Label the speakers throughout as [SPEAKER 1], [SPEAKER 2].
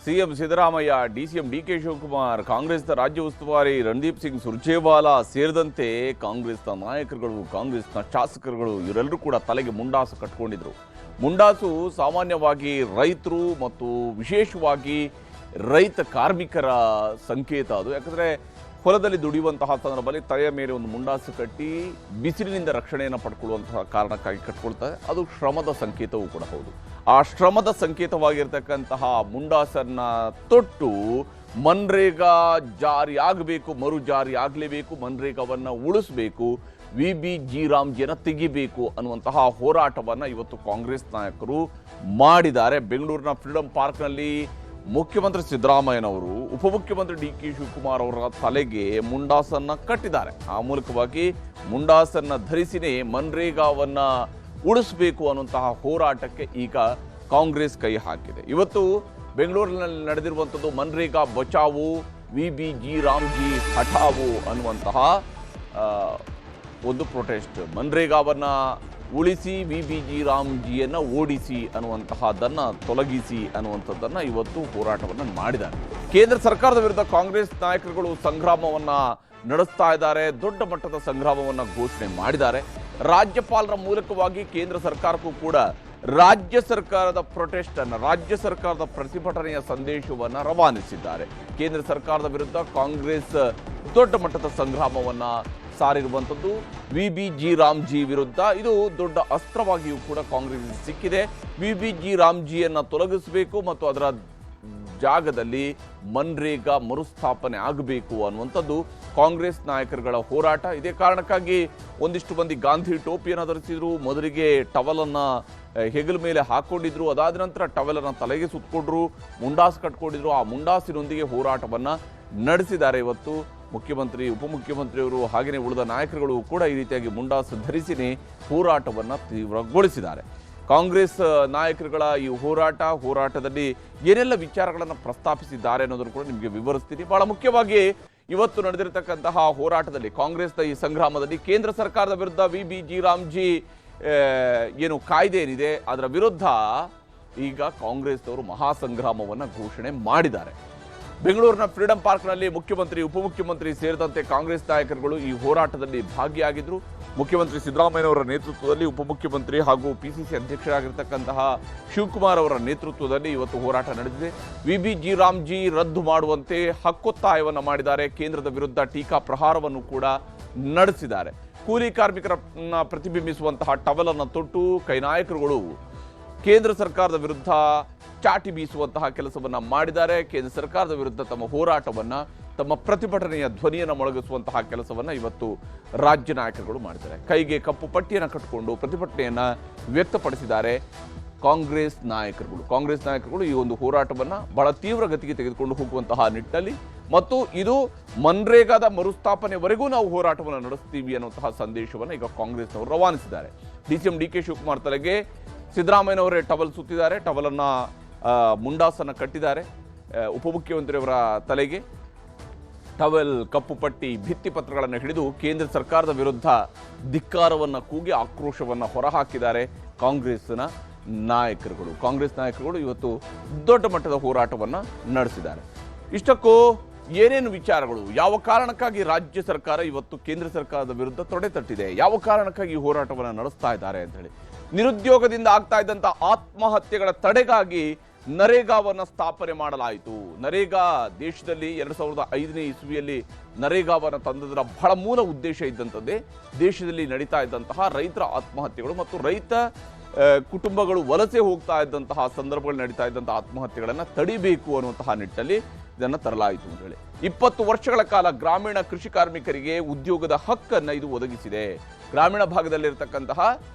[SPEAKER 1] CM Siddaramaiah, DCM DK Shivakumar, ಕಾಂಗ್ರೆಸ್ನ ರಾಜ್ಯ ಉಸ್ತುವಾರಿ ರಣದೀಪ್ ಸಿಂಗ್ ಸುರ್ಜೇವಾಲಾ ಸೇರಿದಂತೆ ಕಾಂಗ್ರೆಸ್ನ ನಾಯಕರುಗಳು, ಕಾಂಗ್ರೆಸ್ನ ಶಾಸಕರುಗಳು ಇವರೆಲ್ಲರೂ ಕೂಡ ತಲೆಗೆ ಮುಂಡಾಸು ಕಟ್ಟಿಕೊಂಡಿದ್ರು. ಮುಂಡಾಸು ಸಾಮಾನ್ಯವಾಗಿ ರೈತರು ಮತ್ತು ವಿಶೇಷವಾಗಿ ರೈತ ಕಾರ್ಮಿಕರ ಸಂಕೇತ ಅದು. ಯಾಕಂದರೆ ಹೊಲದಲ್ಲಿ ದುಡಿಯುವಂತಹ ಸಂದರ್ಭದಲ್ಲಿ ತಲೆಯ ಮೇಲೆ ಒಂದು ಮುಂಡಾಸು ಕಟ್ಟಿ ಬಿಸಿಲಿನಿಂದ ರಕ್ಷಣೆಯನ್ನು ಪಡ್ಕೊಳ್ಳುವಂತಹ ಕಾರಣಕ್ಕಾಗಿ ಕಟ್ಕೊಳ್ತಾರೆ. ಅದು ಶ್ರಮದ ಸಂಕೇತವೂ ಕೂಡ ಹೌದು. ಆ ಶ್ರಮದ ಸಂಕೇತವಾಗಿರ್ತಕ್ಕಂತಹ ಮುಂಡಾಸನ್ನು ತೊಟ್ಟು ಮನ್ರೇಗಾ ಜಾರಿ ಆಗಬೇಕು, ಮರು ಜಾರಿ ಆಗಲೇಬೇಕು, ಮನ್ರೇಗಾವನ್ನು ಉಳಿಸಬೇಕು, VBG ರಾಮ್ಜಿಯನ್ನು ತೆಗಿಬೇಕು ಅನ್ನುವಂತಹ ಹೋರಾಟವನ್ನು ಇವತ್ತು ಕಾಂಗ್ರೆಸ್ ನಾಯಕರು ಮಾಡಿದ್ದಾರೆ. ಬೆಂಗಳೂರಿನ ಫ್ರೀಡಂ ಪಾರ್ಕ್ನಲ್ಲಿ ಮುಖ್ಯಮಂತ್ರಿ ಸಿದ್ದರಾಮಯ್ಯನವರು ಉಪಮುಖ್ಯಮಂತ್ರಿ DK ಶಿವಕುಮಾರ್ ಅವರ ತಲೆಗೆ ಮುಂಡಾಸನ್ನು ಕಟ್ಟಿದ್ದಾರೆ. ಆ ಮೂಲಕವಾಗಿ ಮುಂಡಾಸನ್ನು ಧರಿಸಿನೇ ಮನ್ರೇಗಾವನ್ನು ಉಳಿಸಬೇಕು ಅನ್ನುವಂತಹ ಹೋರಾಟಕ್ಕೆ ಈಗ ಕಾಂಗ್ರೆಸ್ ಕೈ ಹಾಕಿದೆ. ಇವತ್ತು ಬೆಂಗಳೂರಿನಲ್ಲಿ ನಡೆದಿರುವಂಥದ್ದು ಮನ್ರೇಗಾ ಬಚಾವು, VBG ರಾಮ್ಜಿ ಹಠಾವು ಅನ್ನುವಂತಹ ಒಂದು ಪ್ರೊಟೆಸ್ಟ್. ಮನ್ರೇಗಾವನ್ನು ಉಳಿಸಿ, VBG ರಾಮ್ಜಿಯನ್ನು ಓಡಿಸಿ ಅನ್ನುವಂತಹದ್ದನ್ನು ತೊಲಗಿಸಿ ಅನ್ನುವಂಥದ್ದನ್ನು ಇವತ್ತು ಹೋರಾಟವನ್ನು ಮಾಡಿದ್ದಾರೆ. ಕೇಂದ್ರ ಸರ್ಕಾರದ ವಿರುದ್ಧ ಕಾಂಗ್ರೆಸ್ ನಾಯಕರುಗಳು ಸಂಗ್ರಾಮವನ್ನು ನಡೆಸ್ತಾ ಇದ್ದಾರೆ. ದೊಡ್ಡ ಮಟ್ಟದ ಸಂಗ್ರಾಮವನ್ನು ಘೋಷಣೆ ಮಾಡಿದ್ದಾರೆ. ರಾಜ್ಯಪಾಲರ ಮೂಲಕವಾಗಿ ಕೇಂದ್ರ ಸರ್ಕಾರಕ್ಕೂ ಕೂಡ ರಾಜ್ಯ ಸರ್ಕಾರದ ಪ್ರೊಟೆಸ್ಟ್ ಅನ್ನು, ರಾಜ್ಯ ಸರ್ಕಾರದ ಪ್ರತಿಭಟನೆಯ ಸಂದೇಶವನ್ನು ರವಾನಿಸಿದ್ದಾರೆ. ಕೇಂದ್ರ ಸರ್ಕಾರದ ವಿರುದ್ಧ ಕಾಂಗ್ರೆಸ್ ದೊಡ್ಡ ಮಟ್ಟದ ಸಂಗ್ರಾಮವನ್ನು ಸಾರಿರುವಂಥದ್ದು. VBG ರಾಮ್ಜಿ ವಿರುದ್ಧ ಇದು ದೊಡ್ಡ ಅಸ್ತ್ರವಾಗಿಯೂ ಕೂಡ ಕಾಂಗ್ರೆಸ್ ಸಿಕ್ಕಿದೆ. VBG ರಾಮ್ಜಿಯನ್ನು ತೊಲಗಿಸಬೇಕು ಮತ್ತು ಅದರ ಜಾಗದಲ್ಲಿ ಮನ್ರೇಗಾ ಮರುಸ್ಥಾಪನೆ ಆಗಬೇಕು ಅನ್ನುವಂಥದ್ದು ಕಾಂಗ್ರೆಸ್ ನಾಯಕರುಗಳ ಹೋರಾಟ. ಇದೇ ಕಾರಣಕ್ಕಾಗಿ ಒಂದಿಷ್ಟು ಮಂದಿ ಗಾಂಧಿ ಟೋಪಿಯನ್ನು ಧರಿಸಿದ್ರು. ಮೊದಲಿಗೆ ಟವಲನ್ನು ಹೆಗಲ ಮೇಲೆ ಹಾಕ್ಕೊಂಡಿದ್ರು. ಅದಾದ ನಂತರ ಟವಲನ್ನು ತಲೆಗೆ ಸುತ್ತಕೊಂಡ್ರು, ಮುಂಡಾಸು ಕಟ್ಕೊಂಡಿದ್ರು. ಆ ಮುಂಡಾಸಿನೊಂದಿಗೆ ಹೋರಾಟವನ್ನು ನಡೆಸಿದ್ದಾರೆ. ಇವತ್ತು ಮುಖ್ಯಮಂತ್ರಿ, ಉಪಮುಖ್ಯಮಂತ್ರಿಯವರು ಹಾಗೆಯೇ ಉಳಿದ ನಾಯಕರುಗಳು ಕೂಡ ಈ ರೀತಿಯಾಗಿ ಮುಂಡಾಸು ಧರಿಸಿನೇ ಹೋರಾಟವನ್ನು ತೀವ್ರಗೊಳಿಸಿದ್ದಾರೆ. ಕಾಂಗ್ರೆಸ್ ನಾಯಕರುಗಳ ಈ ಹೋರಾಟದಲ್ಲಿ ಏನೆಲ್ಲ ವಿಚಾರಗಳನ್ನು ಪ್ರಸ್ತಾಪಿಸಿದ್ದಾರೆ ಅನ್ನೋದನ್ನು ಕೂಡ ನಿಮಗೆ ವಿವರಿಸ್ತೀನಿ. ಬಹಳ ಮುಖ್ಯವಾಗಿ ಇವತ್ತು ನಡೆದಿರತಕ್ಕಂತಹ ಹೋರಾಟದಲ್ಲಿ, ಕಾಂಗ್ರೆಸ್ನ ಈ ಸಂಗ್ರಾಮದಲ್ಲಿ ಕೇಂದ್ರ ಸರ್ಕಾರದ ವಿರುದ್ಧ VBG ರಾಮ್ಜಿ ಏನು ಕಾಯ್ದೆ ಏನಿದೆ ಅದರ ವಿರುದ್ಧ ಈಗ ಕಾಂಗ್ರೆಸ್ನವರು ಮಹಾಸಂಗ್ರಾಮವನ್ನು ಘೋಷಣೆ ಮಾಡಿದ್ದಾರೆ. ಬೆಂಗಳೂರಿನ ಫ್ರೀಡಂ ಪಾರ್ಕ್ನಲ್ಲಿ ಮುಖ್ಯಮಂತ್ರಿ, ಉಪಮುಖ್ಯಮಂತ್ರಿ ಸೇರಿದಂತೆ ಕಾಂಗ್ರೆಸ್ ನಾಯಕರುಗಳು ಈ ಹೋರಾಟದಲ್ಲಿ ಭಾಗಿಯಾಗಿದ್ದರು. ಮುಖ್ಯಮಂತ್ರಿ ಸಿದ್ದರಾಮಯ್ಯನವರ ನೇತೃತ್ವದಲ್ಲಿ ಉಪಮುಖ್ಯಮಂತ್ರಿ ಹಾಗೂ PCC ಅಧ್ಯಕ್ಷರಾಗಿರ್ತಕ್ಕಂತಹ ಶಿವಕುಮಾರ್ ಅವರ ನೇತೃತ್ವದಲ್ಲಿ ಇವತ್ತು ಹೋರಾಟ ನಡೆದಿದೆ. VBG ರಾಮ್ಜಿ ರದ್ದು ಮಾಡುವಂತೆ ಹಕ್ಕೊತ್ತಾಯವನ್ನು ಮಾಡಿದ್ದಾರೆ. ಕೇಂದ್ರದ ವಿರುದ್ಧ ಟೀಕಾ ಪ್ರಹಾರವನ್ನು ಕೂಡ ನಡೆಸಿದ್ದಾರೆ. ಕೂಲಿ ಕಾರ್ಮಿಕರನ್ನ ಪ್ರತಿಬಿಂಬಿಸುವಂತಹ ಟವಲನ್ನು ತೊಟ್ಟು ಕೈ ನಾಯಕರುಗಳು ಕೇಂದ್ರ ಸರ್ಕಾರದ ವಿರುದ್ಧ ಚಾಟಿ ಬೀಸುವಂತಹ ಕೆಲಸವನ್ನು ಮಾಡಿದ್ದಾರೆ. ಕೇಂದ್ರ ಸರ್ಕಾರದ ವಿರುದ್ಧ ತಮ್ಮ ಹೋರಾಟವನ್ನು, ತಮ್ಮ ಪ್ರತಿಭಟನೆಯ ಧ್ವನಿಯನ್ನು ಮೊಳಗಿಸುವಂತಹ ಕೆಲಸವನ್ನು ಇವತ್ತು ರಾಜ್ಯ ನಾಯಕರುಗಳು ಮಾಡಿದ್ದಾರೆ. ಕೈಗೆ ಕಪ್ಪು ಪಟ್ಟಿಯನ್ನು ಕಟ್ಟಿಕೊಂಡು ಪ್ರತಿಭಟನೆಯನ್ನು ವ್ಯಕ್ತಪಡಿಸಿದ್ದಾರೆ ಕಾಂಗ್ರೆಸ್ ನಾಯಕರುಗಳು ಈ ಒಂದು ಹೋರಾಟವನ್ನು ಬಹಳ ತೀವ್ರ ಗತಿಗೆ ತೆಗೆದುಕೊಂಡು ಹೋಗುವಂತಹ ನಿಟ್ಟಿನಲ್ಲಿ ಮತ್ತು ಇದು ಮನ್ರೇಗಾದ ಮರುಸ್ಥಾಪನೆವರೆಗೂ ನಾವು ಹೋರಾಟವನ್ನು ನಡೆಸ್ತೀವಿ ಅನ್ನುವಂತಹ ಸಂದೇಶವನ್ನು ಈಗ ಕಾಂಗ್ರೆಸ್ನವರು ರವಾನಿಸಿದ್ದಾರೆ. DCM DK ಶಿವಕುಮಾರ್ ತಲೆಗೆ ಸಿದ್ದರಾಮಯ್ಯನವರೇ ಟವಲ್ ಸುತ್ತಿದ್ದಾರೆ, ಟವಲನ್ನು ಮುಂಡಾಸನ್ನು ಕಟ್ಟಿದ್ದಾರೆ. ಉಪಮುಖ್ಯಮಂತ್ರಿಯವರ ತಲೆಗೆ ಟವೆಲ್, ಕಪ್ಪು ಪಟ್ಟಿ, ಭಿತ್ತಿ ಪತ್ರಗಳನ್ನು ಹಿಡಿದು ಕೇಂದ್ರ ಸರ್ಕಾರದ ವಿರುದ್ಧ ಧಿಕ್ಕಾರವನ್ನು ಕೂಗಿ ಆಕ್ರೋಶವನ್ನು ಹೊರಹಾಕಿದ್ದಾರೆ ಕಾಂಗ್ರೆಸ್ನ ನಾಯಕರುಗಳು. ಕಾಂಗ್ರೆಸ್ ನಾಯಕರುಗಳು ಇವತ್ತು ದೊಡ್ಡ ಮಟ್ಟದ ಹೋರಾಟವನ್ನು ನಡೆಸಿದ್ದಾರೆ. ಇಷ್ಟಕ್ಕೂ ಏನೇನು ವಿಚಾರಗಳು, ಯಾವ ಕಾರಣಕ್ಕಾಗಿ ರಾಜ್ಯ ಸರ್ಕಾರ ಇವತ್ತು ಕೇಂದ್ರ ಸರ್ಕಾರದ ವಿರುದ್ಧ ತೊಡೆ ತಟ್ಟಿದೆ, ಯಾವ ಕಾರಣಕ್ಕಾಗಿ ಈ ಹೋರಾಟವನ್ನು ನಡೆಸ್ತಾ ಇದ್ದಾರೆ ಅಂತ ಹೇಳಿ, ನಿರುದ್ಯೋಗದಿಂದ ಆಗ್ತಾ ಇದ್ದಂಥ ಆತ್ಮಹತ್ಯೆಗಳ ತಡೆಗಾಗಿ ನರೇಗಾವನ್ನು ಸ್ಥಾಪನೆ ಮಾಡಲಾಯಿತು. ನರೇಗಾ ದೇಶದಲ್ಲಿ 2005ನೇ ಇಸ್ವಿಯಲ್ಲಿ ನರೇಗಾವನ್ನು ತಂದದರ ಬಹಳ ಮೂಲ ಉದ್ದೇಶ ಇದ್ದಂಥದ್ದೇ ದೇಶದಲ್ಲಿ ನಡೀತಾ ಇದ್ದಂತಹ ರೈತರ ಆತ್ಮಹತ್ಯೆಗಳು ಮತ್ತು ರೈತ ಕುಟುಂಬಗಳು ವಲಸೆ ಹೋಗ್ತಾ ಇದ್ದಂತಹ ಸಂದರ್ಭಗಳು ನಡೀತಾ ಇದ್ದಂತಹ ಆತ್ಮಹತ್ಯೆಗಳನ್ನು ತಡಿಬೇಕು ಅನ್ನುವಂತಹ ನಿಟ್ಟಿನಲ್ಲಿ ಇದನ್ನು ತರಲಾಯಿತು ಅಂತ ಹೇಳಿ. 20 ವರ್ಷಗಳ ಕಾಲ ಗ್ರಾಮೀಣ ಕೃಷಿ ಕಾರ್ಮಿಕರಿಗೆ ಉದ್ಯೋಗದ ಹಕ್ಕನ್ನು ಇದು ಒದಗಿಸಿದೆ. ಗ್ರಾಮೀಣ ಭಾಗದಲ್ಲಿರ್ತಕ್ಕಂತಹ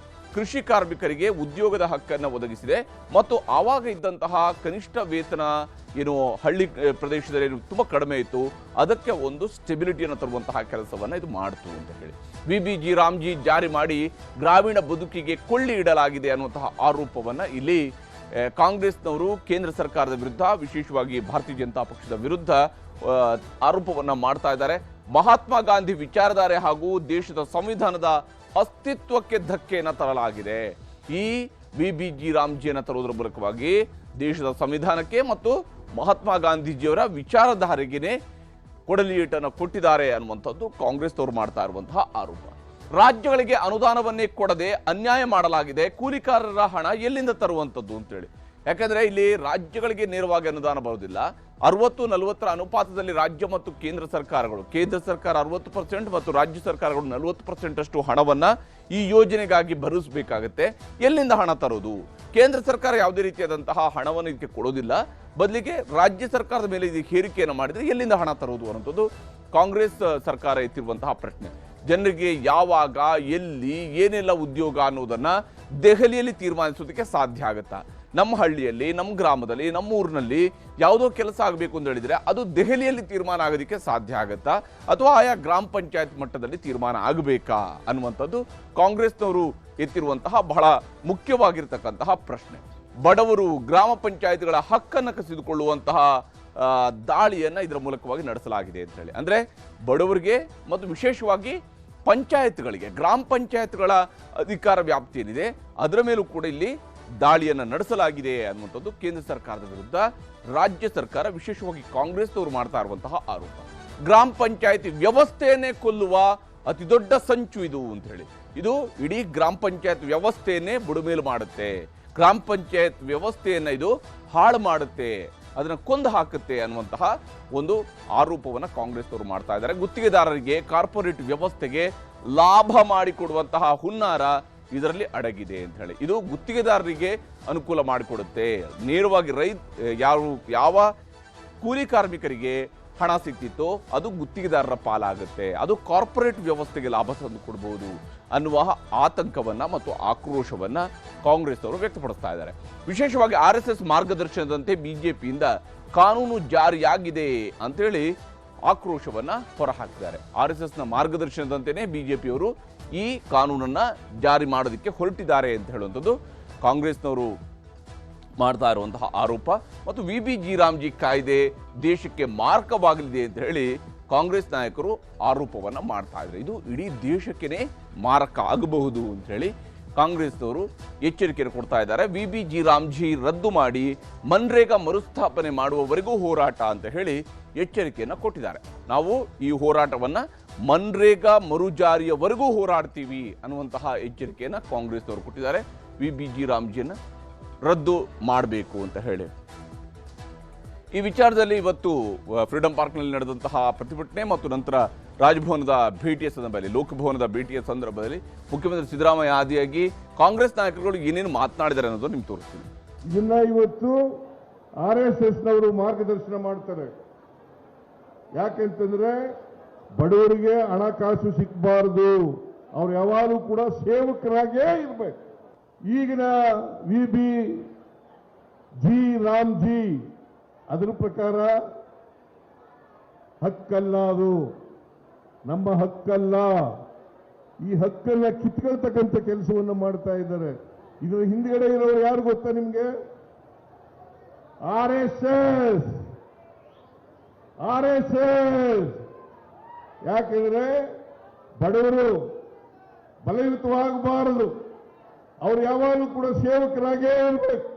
[SPEAKER 1] ಕೃಷಿ ಕಾರ್ಮಿಕರಿಗೆ ಉದ್ಯೋಗದ ಹಕ್ಕನ್ನು ಒದಗಿಸಿದೆ ಮತ್ತು ಆವಾಗ ಇದ್ದಂತಹ ಕನಿಷ್ಠ ವೇತನ ಏನು ಹಳ್ಳಿ ಪ್ರದೇಶದಲ್ಲಿ ತುಂಬ ಕಡಿಮೆ ಇತ್ತು, ಅದಕ್ಕೆ ಒಂದು ಸ್ಟೆಬಿಲಿಟಿಯನ್ನು ತರುವಂತಹ ಕೆಲಸವನ್ನು ಇದು ಮಾಡ್ತು ಅಂತ ಹೇಳಿ VBG ರಾಮ್ಜಿ ಜಾರಿ ಮಾಡಿ ಗ್ರಾಮೀಣ ಬದುಕಿಗೆ ಕೊಳ್ಳಿ ಇಡಲಾಗಿದೆ ಅನ್ನುವಂತಹ ಆರೋಪವನ್ನು ಇಲ್ಲಿ ಕಾಂಗ್ರೆಸ್ನವರು ಕೇಂದ್ರ ಸರ್ಕಾರದ ವಿರುದ್ಧ, ವಿಶೇಷವಾಗಿ ಭಾರತೀಯ ಜನತಾ ಪಕ್ಷದ ವಿರುದ್ಧ ಆರೋಪವನ್ನು ಮಾಡ್ತಾ ಇದ್ದಾರೆ. ಮಹಾತ್ಮ ಗಾಂಧಿ ವಿಚಾರಧಾರೆ ಹಾಗೂ ದೇಶದ ಸಂವಿಧಾನದ ಅಸ್ತಿತ್ವಕ್ಕೆ ಧಕ್ಕೆಯನ್ನು ತರಲಾಗಿದೆ. ಈ VBG ರಾಮ್ಜಿಯನ್ನು ತರುವುದರ ಮೂಲಕವಾಗಿ ದೇಶದ ಸಂವಿಧಾನಕ್ಕೆ ಮತ್ತು ಮಹಾತ್ಮ ಗಾಂಧೀಜಿಯವರ ವಿಚಾರಧಾರೆಗೆ ಕೊಡಲಿ ಏಟನ್ನು ಕೊಟ್ಟಿದ್ದಾರೆ ಅನ್ನುವಂಥದ್ದು ಕಾಂಗ್ರೆಸ್ನವರು ಮಾಡ್ತಾ ಇರುವಂತಹ ಆರೋಪ. ರಾಜ್ಯಗಳಿಗೆ ಅನುದಾನವನ್ನೇ ಕೊಡದೆ ಅನ್ಯಾಯ ಮಾಡಲಾಗಿದೆ, ಕೂಲಿಕಾರರ ಹಣ ಎಲ್ಲಿಂದ ತರುವಂಥದ್ದು ಅಂತೇಳಿ. ಯಾಕಂದ್ರೆ ಇಲ್ಲಿ ರಾಜ್ಯಗಳಿಗೆ ನೇರವಾಗಿ ಅನುದಾನ ಬರುವುದಿಲ್ಲ. 60-40 ಅನುಪಾತದಲ್ಲಿ ರಾಜ್ಯ ಮತ್ತು ಕೇಂದ್ರ ಸರ್ಕಾರಗಳು, ಕೇಂದ್ರ ಸರ್ಕಾರ 60% ಮತ್ತು ರಾಜ್ಯ ಸರ್ಕಾರಗಳು 40% ಅಷ್ಟು ಹಣವನ್ನ ಈ ಯೋಜನೆಗಾಗಿ ಭರಿಸಬೇಕಾಗತ್ತೆ. ಎಲ್ಲಿಂದ ಹಣ ತರೋದು? ಕೇಂದ್ರ ಸರ್ಕಾರ ಯಾವುದೇ ರೀತಿಯಾದಂತಹ ಹಣವನ್ನು ಇದಕ್ಕೆ ಕೊಡೋದಿಲ್ಲ. ಬದಲಿಗೆ ರಾಜ್ಯ ಸರ್ಕಾರದ ಮೇಲೆ ಇದಕ್ಕೆ ಹೇರಿಕೆಯನ್ನು ಮಾಡಿದ್ರೆ ಎಲ್ಲಿಂದ ಹಣ ತರೋದು ಅನ್ನೋದು ಕಾಂಗ್ರೆಸ್ ಸರ್ಕಾರ ಎತ್ತಿರುವಂತಹ ಪ್ರಶ್ನೆ. ಜನರಿಗೆ ಯಾವಾಗ, ಎಲ್ಲಿ, ಏನೆಲ್ಲ ಉದ್ಯೋಗ ಅನ್ನೋದನ್ನ ದೆಹಲಿಯಲ್ಲಿ ತೀರ್ಮಾನಿಸೋದಕ್ಕೆ ಸಾಧ್ಯ ಆಗುತ್ತಾ? ನಮ್ಮ ಹಳ್ಳಿಯಲ್ಲಿ, ನಮ್ಮ ಗ್ರಾಮದಲ್ಲಿ, ನಮ್ಮ ಊರಿನಲ್ಲಿ ಯಾವುದೋ ಕೆಲಸ ಆಗಬೇಕು ಅಂತ ಹೇಳಿದ್ರೆ ಅದು ದೆಹಲಿಯಲ್ಲಿ ತೀರ್ಮಾನ ಆಗೋದಕ್ಕೆ ಸಾಧ್ಯ ಆಗುತ್ತಾ, ಅಥವಾ ಆಯಾ ಗ್ರಾಮ ಪಂಚಾಯತ್ ಮಟ್ಟದಲ್ಲಿ ತೀರ್ಮಾನ ಆಗಬೇಕಾ ಅನ್ನುವಂಥದ್ದು ಕಾಂಗ್ರೆಸ್ನವರು ಎತ್ತಿರುವಂತಹ ಬಹಳ ಮುಖ್ಯವಾಗಿರ್ತಕ್ಕಂತಹ ಪ್ರಶ್ನೆ. ಬಡವರು ಗ್ರಾಮ ಪಂಚಾಯತ್ಗಳ ಹಕ್ಕನ್ನು ಕಸಿದುಕೊಳ್ಳುವಂತಹ ದಾಳಿಯನ್ನ ಇದರ ಮೂಲಕವಾಗಿ ನಡೆಸಲಾಗಿದೆ ಅಂತ ಹೇಳಿ. ಅಂದ್ರೆ ಬಡವರಿಗೆ ಮತ್ತು ವಿಶೇಷವಾಗಿ ಪಂಚಾಯತ್ಗಳಿಗೆ, ಗ್ರಾಮ ಪಂಚಾಯತ್ಗಳ ಅಧಿಕಾರ ವ್ಯಾಪ್ತಿ ಏನಿದೆ ಅದರ ಮೇಲೂ ಕೂಡ ಇಲ್ಲಿ ದಾಳಿಯನ್ನು ನಡೆಸಲಾಗಿದೆ ಅನ್ನುವಂಥದ್ದು ಕೇಂದ್ರ ಸರ್ಕಾರದ ವಿರುದ್ಧ ರಾಜ್ಯ ಸರ್ಕಾರ, ವಿಶೇಷವಾಗಿ ಕಾಂಗ್ರೆಸ್ನವರು ಮಾಡ್ತಾ ಇರುವಂತಹ ಆರೋಪ. ಗ್ರಾಮ ಪಂಚಾಯತಿ ವ್ಯವಸ್ಥೆಯನ್ನೇ ಕೊಲ್ಲುವ ಅತಿ ದೊಡ್ಡ ಸಂಚು ಇದು ಅಂತ ಹೇಳಿ. ಇದು ಇಡೀ ಗ್ರಾಮ ಪಂಚಾಯತ್ ವ್ಯವಸ್ಥೆಯನ್ನೇ ಬುಡಮೇಲು ಮಾಡುತ್ತೆ, ಗ್ರಾಮ ಪಂಚಾಯತ್ ವ್ಯವಸ್ಥೆಯನ್ನ ಇದು ಹಾಳು ಮಾಡುತ್ತೆ, ಅದನ್ನ ಕೊಂದು ಹಾಕುತ್ತೆ ಅನ್ನುವಂತಹ ಒಂದು ಆರೋಪವನ್ನು ಕಾಂಗ್ರೆಸ್ನವರು ಮಾಡ್ತಾ ಇದ್ದಾರೆ. ಗುತ್ತಿಗೆದಾರರಿಗೆ, ಕಾರ್ಪೊರೇಟ್ ವ್ಯವಸ್ಥೆಗೆ ಲಾಭ ಮಾಡಿಕೊಡುವಂತಹ ಹುನ್ನಾರ ಇದರಲ್ಲಿ ಅಡಗಿದೆ ಅಂತ ಹೇಳಿ. ಇದು ಗುತ್ತಿಗೆದಾರರಿಗೆ ಅನುಕೂಲ ಮಾಡಿಕೊಡುತ್ತೆ. ನೇರವಾಗಿ ಯಾವ ಕೂಲಿ ಕಾರ್ಮಿಕರಿಗೆ ಹಣ ಸಿಕ್ತಿತ್ತೋ ಅದು ಗುತ್ತಿಗೆದಾರರ ಪಾಲಾಗುತ್ತೆ, ಅದು ಕಾರ್ಪೊರೇಟ್ ವ್ಯವಸ್ಥೆಗೆ ಲಾಭ ತಂದು ಕೊಡಬಹುದು ಅನ್ನುವ ಆತಂಕವನ್ನ ಮತ್ತು ಆಕ್ರೋಶವನ್ನ ಕಾಂಗ್ರೆಸ್ನವರು ವ್ಯಕ್ತಪಡಿಸ್ತಾ ಇದ್ದಾರೆ. ವಿಶೇಷವಾಗಿ RSS ಮಾರ್ಗದರ್ಶನದಂತೆ ಬಿಜೆಪಿಯಿಂದ ಕಾನೂನು ಜಾರಿಯಾಗಿದೆ ಅಂತೇಳಿ ಆಕ್ರೋಶವನ್ನ ಹೊರಹಾಕಿದ್ದಾರೆ. RSSನ ಮಾರ್ಗದರ್ಶನದಂತೆಯೇ ಬಿಜೆಪಿಯವರು ಈ ಕಾನೂನನ್ನ ಜಾರಿ ಮಾಡೋದಕ್ಕೆ ಹೊರಟಿದ್ದಾರೆ ಅಂತ ಹೇಳುವಂಥದ್ದು ಕಾಂಗ್ರೆಸ್ನವರು ಮಾಡ್ತಾ ಇರುವಂತಹ ಆರೋಪ. ಮತ್ತು VBG ರಾಮ್ಜಿ ಕಾಯ್ದೆ ದೇಶಕ್ಕೆ ಮಾರಕವಾಗಲಿದೆ ಅಂತ ಹೇಳಿ ಕಾಂಗ್ರೆಸ್ ನಾಯಕರು ಆರೋಪವನ್ನ ಮಾಡ್ತಾ ಇದ್ದಾರೆ. ಇದು ಇಡೀ ದೇಶಕ್ಕೇನೆ ಮಾರಕ ಆಗಬಹುದು ಅಂತ ಹೇಳಿ ಕಾಂಗ್ರೆಸ್ನವರು ಎಚ್ಚರಿಕೆಯನ್ನು ಕೊಡ್ತಾ ಇದ್ದಾರೆ. VBG ರಾಮ್ಜಿ ರದ್ದು ಮಾಡಿ ಮನ್ರೇಗಾ ಮರುಸ್ಥಾಪನೆ ಮಾಡುವವರೆಗೂ ಹೋರಾಟ ಅಂತ ಹೇಳಿ ಎಚ್ಚರಿಕೆಯನ್ನು ಕೊಟ್ಟಿದ್ದಾರೆ. ನಾವು ಈ ಹೋರಾಟವನ್ನ ಮನ್ರೇಗಾ ಮರುಜಾರಿಯವರೆಗೂ ಹೋರಾಡ್ತೀವಿ ಅನ್ನುವಂತಹ ಎಚ್ಚರಿಕೆಯನ್ನು ಕಾಂಗ್ರೆಸ್ನವರು ಕೊಟ್ಟಿದ್ದಾರೆ. VBG ರಾಮ್ಜಿಯನ್ನು ರದ್ದು ಮಾಡಬೇಕು ಅಂತ ಹೇಳಿ. ಈ ವಿಚಾರದಲ್ಲಿ ಇವತ್ತು ಫ್ರೀಡಂ ಪಾರ್ಕ್ನಲ್ಲಿ ನಡೆದಂತಹ ಪ್ರತಿಭಟನೆ ಮತ್ತು ನಂತರ ರಾಜಭವನದ ಭೇಟಿಯ ಸಂದರ್ಭದಲ್ಲಿ, ಲೋಕಭವನದ ಭೇಟಿಯ ಸಂದರ್ಭದಲ್ಲಿ ಮುಖ್ಯಮಂತ್ರಿ ಸಿದ್ದರಾಮಯ್ಯ ಆದಿಯಾಗಿ ಕಾಂಗ್ರೆಸ್ ನಾಯಕರುಗಳು ಏನೇನು ಮಾತನಾಡಿದ್ದಾರೆ ಅನ್ನೋದು ನಿಮ್ಗೆ ತೋರಿಸ್ತೀನಿ.
[SPEAKER 2] ಇದನ್ನ ಇವತ್ತು RSSನವರು ಮಾರ್ಗದರ್ಶನ ಮಾಡ್ತಾರೆ. ಯಾಕೆಂತಂದ್ರೆ ಬಡವರಿಗೆ ಹಣಕಾಸು ಸಿಕ್ಕಬಾರದು, ಅವ್ರು ಯಾವಾಗಲೂ ಕೂಡ ಸೇವಕರಾಗೇ ಇರಬೇಕು. ಈಗಿನ VBG ರಾಮ್ಜಿ ಅದರ ಪ್ರಕಾರ ಹಕ್ಕಲ್ಲ, ಅದು ನಮ್ಮ ಹಕ್ಕಲ್ಲ. ಈ ಹಕ್ಕನ್ನ ಕಿತ್ಕೊಳ್ತಕ್ಕಂಥ ಕೆಲಸವನ್ನು ಮಾಡ್ತಾ ಇದ್ದಾರೆ. ಇದರ ಹಿಂದ್ಗಡೆ ಇರೋರು ಯಾರು ಗೊತ್ತಾ ನಿಮ್ಗೆ? RSS. ಯಾಕೆಂದ್ರೆ ಬಡವರು ಬಲಯುತವಾಗಬಾರದು, ಅವ್ರು ಯಾವಾಗಲೂ ಕೂಡ ಸೇವಕರಾಗೇ ಇರಬೇಕು.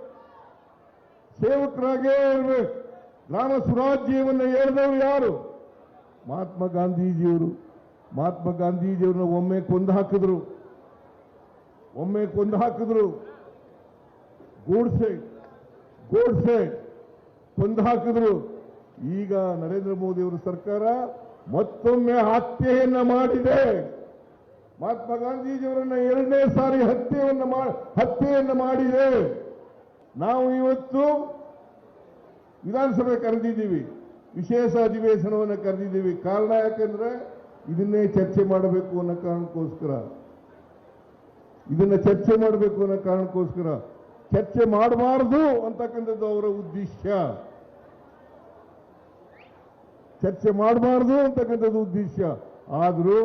[SPEAKER 2] ಗ್ರಾಮ ಸ್ವರಾಜ್ಯವನ್ನು ಹೇಳಿದವರು ಯಾರು? ಮಹಾತ್ಮ ಗಾಂಧೀಜಿಯವರು. ಮಹಾತ್ಮ ಗಾಂಧೀಜಿಯವ್ರನ್ನ ಒಮ್ಮೆ ಕೊಂದು ಹಾಕಿದ್ರು. ಗೋಡ್ಸೆ ಕೊಂದು ಹಾಕಿದ್ರು. ಈಗ ನರೇಂದ್ರ ಮೋದಿಯವರ ಸರ್ಕಾರ ಮತ್ತೊಮ್ಮೆ ಹತ್ಯೆಯನ್ನ ಮಾಡಿದೆ. ಮಹಾತ್ಮ ಗಾಂಧೀಜಿಯವರನ್ನ 2ನೇ ಸಾರಿ ಹತ್ಯೆಯನ್ನ ಮಾಡಿದೆ. ನಾವು ಇವತ್ತು ವಿಧಾನಸಭೆ ಕರೆದಿದ್ದೀವಿ, ವಿಶೇಷ ಅಧಿವೇಶನವನ್ನು ಕರೆದಿದ್ದೀವಿ. ಕಾರಣ ಯಾಕಂದ್ರೆ ಇದನ್ನೇ ಚರ್ಚೆ ಮಾಡಬೇಕು ಅನ್ನೋ ಕಾರಣಕ್ಕೋಸ್ಕರ, ಚರ್ಚೆ ಮಾಡಬಾರದು ಅಂತಕ್ಕಂಥದ್ದು ಅವರ ಉದ್ದೇಶ. ಆದರೂ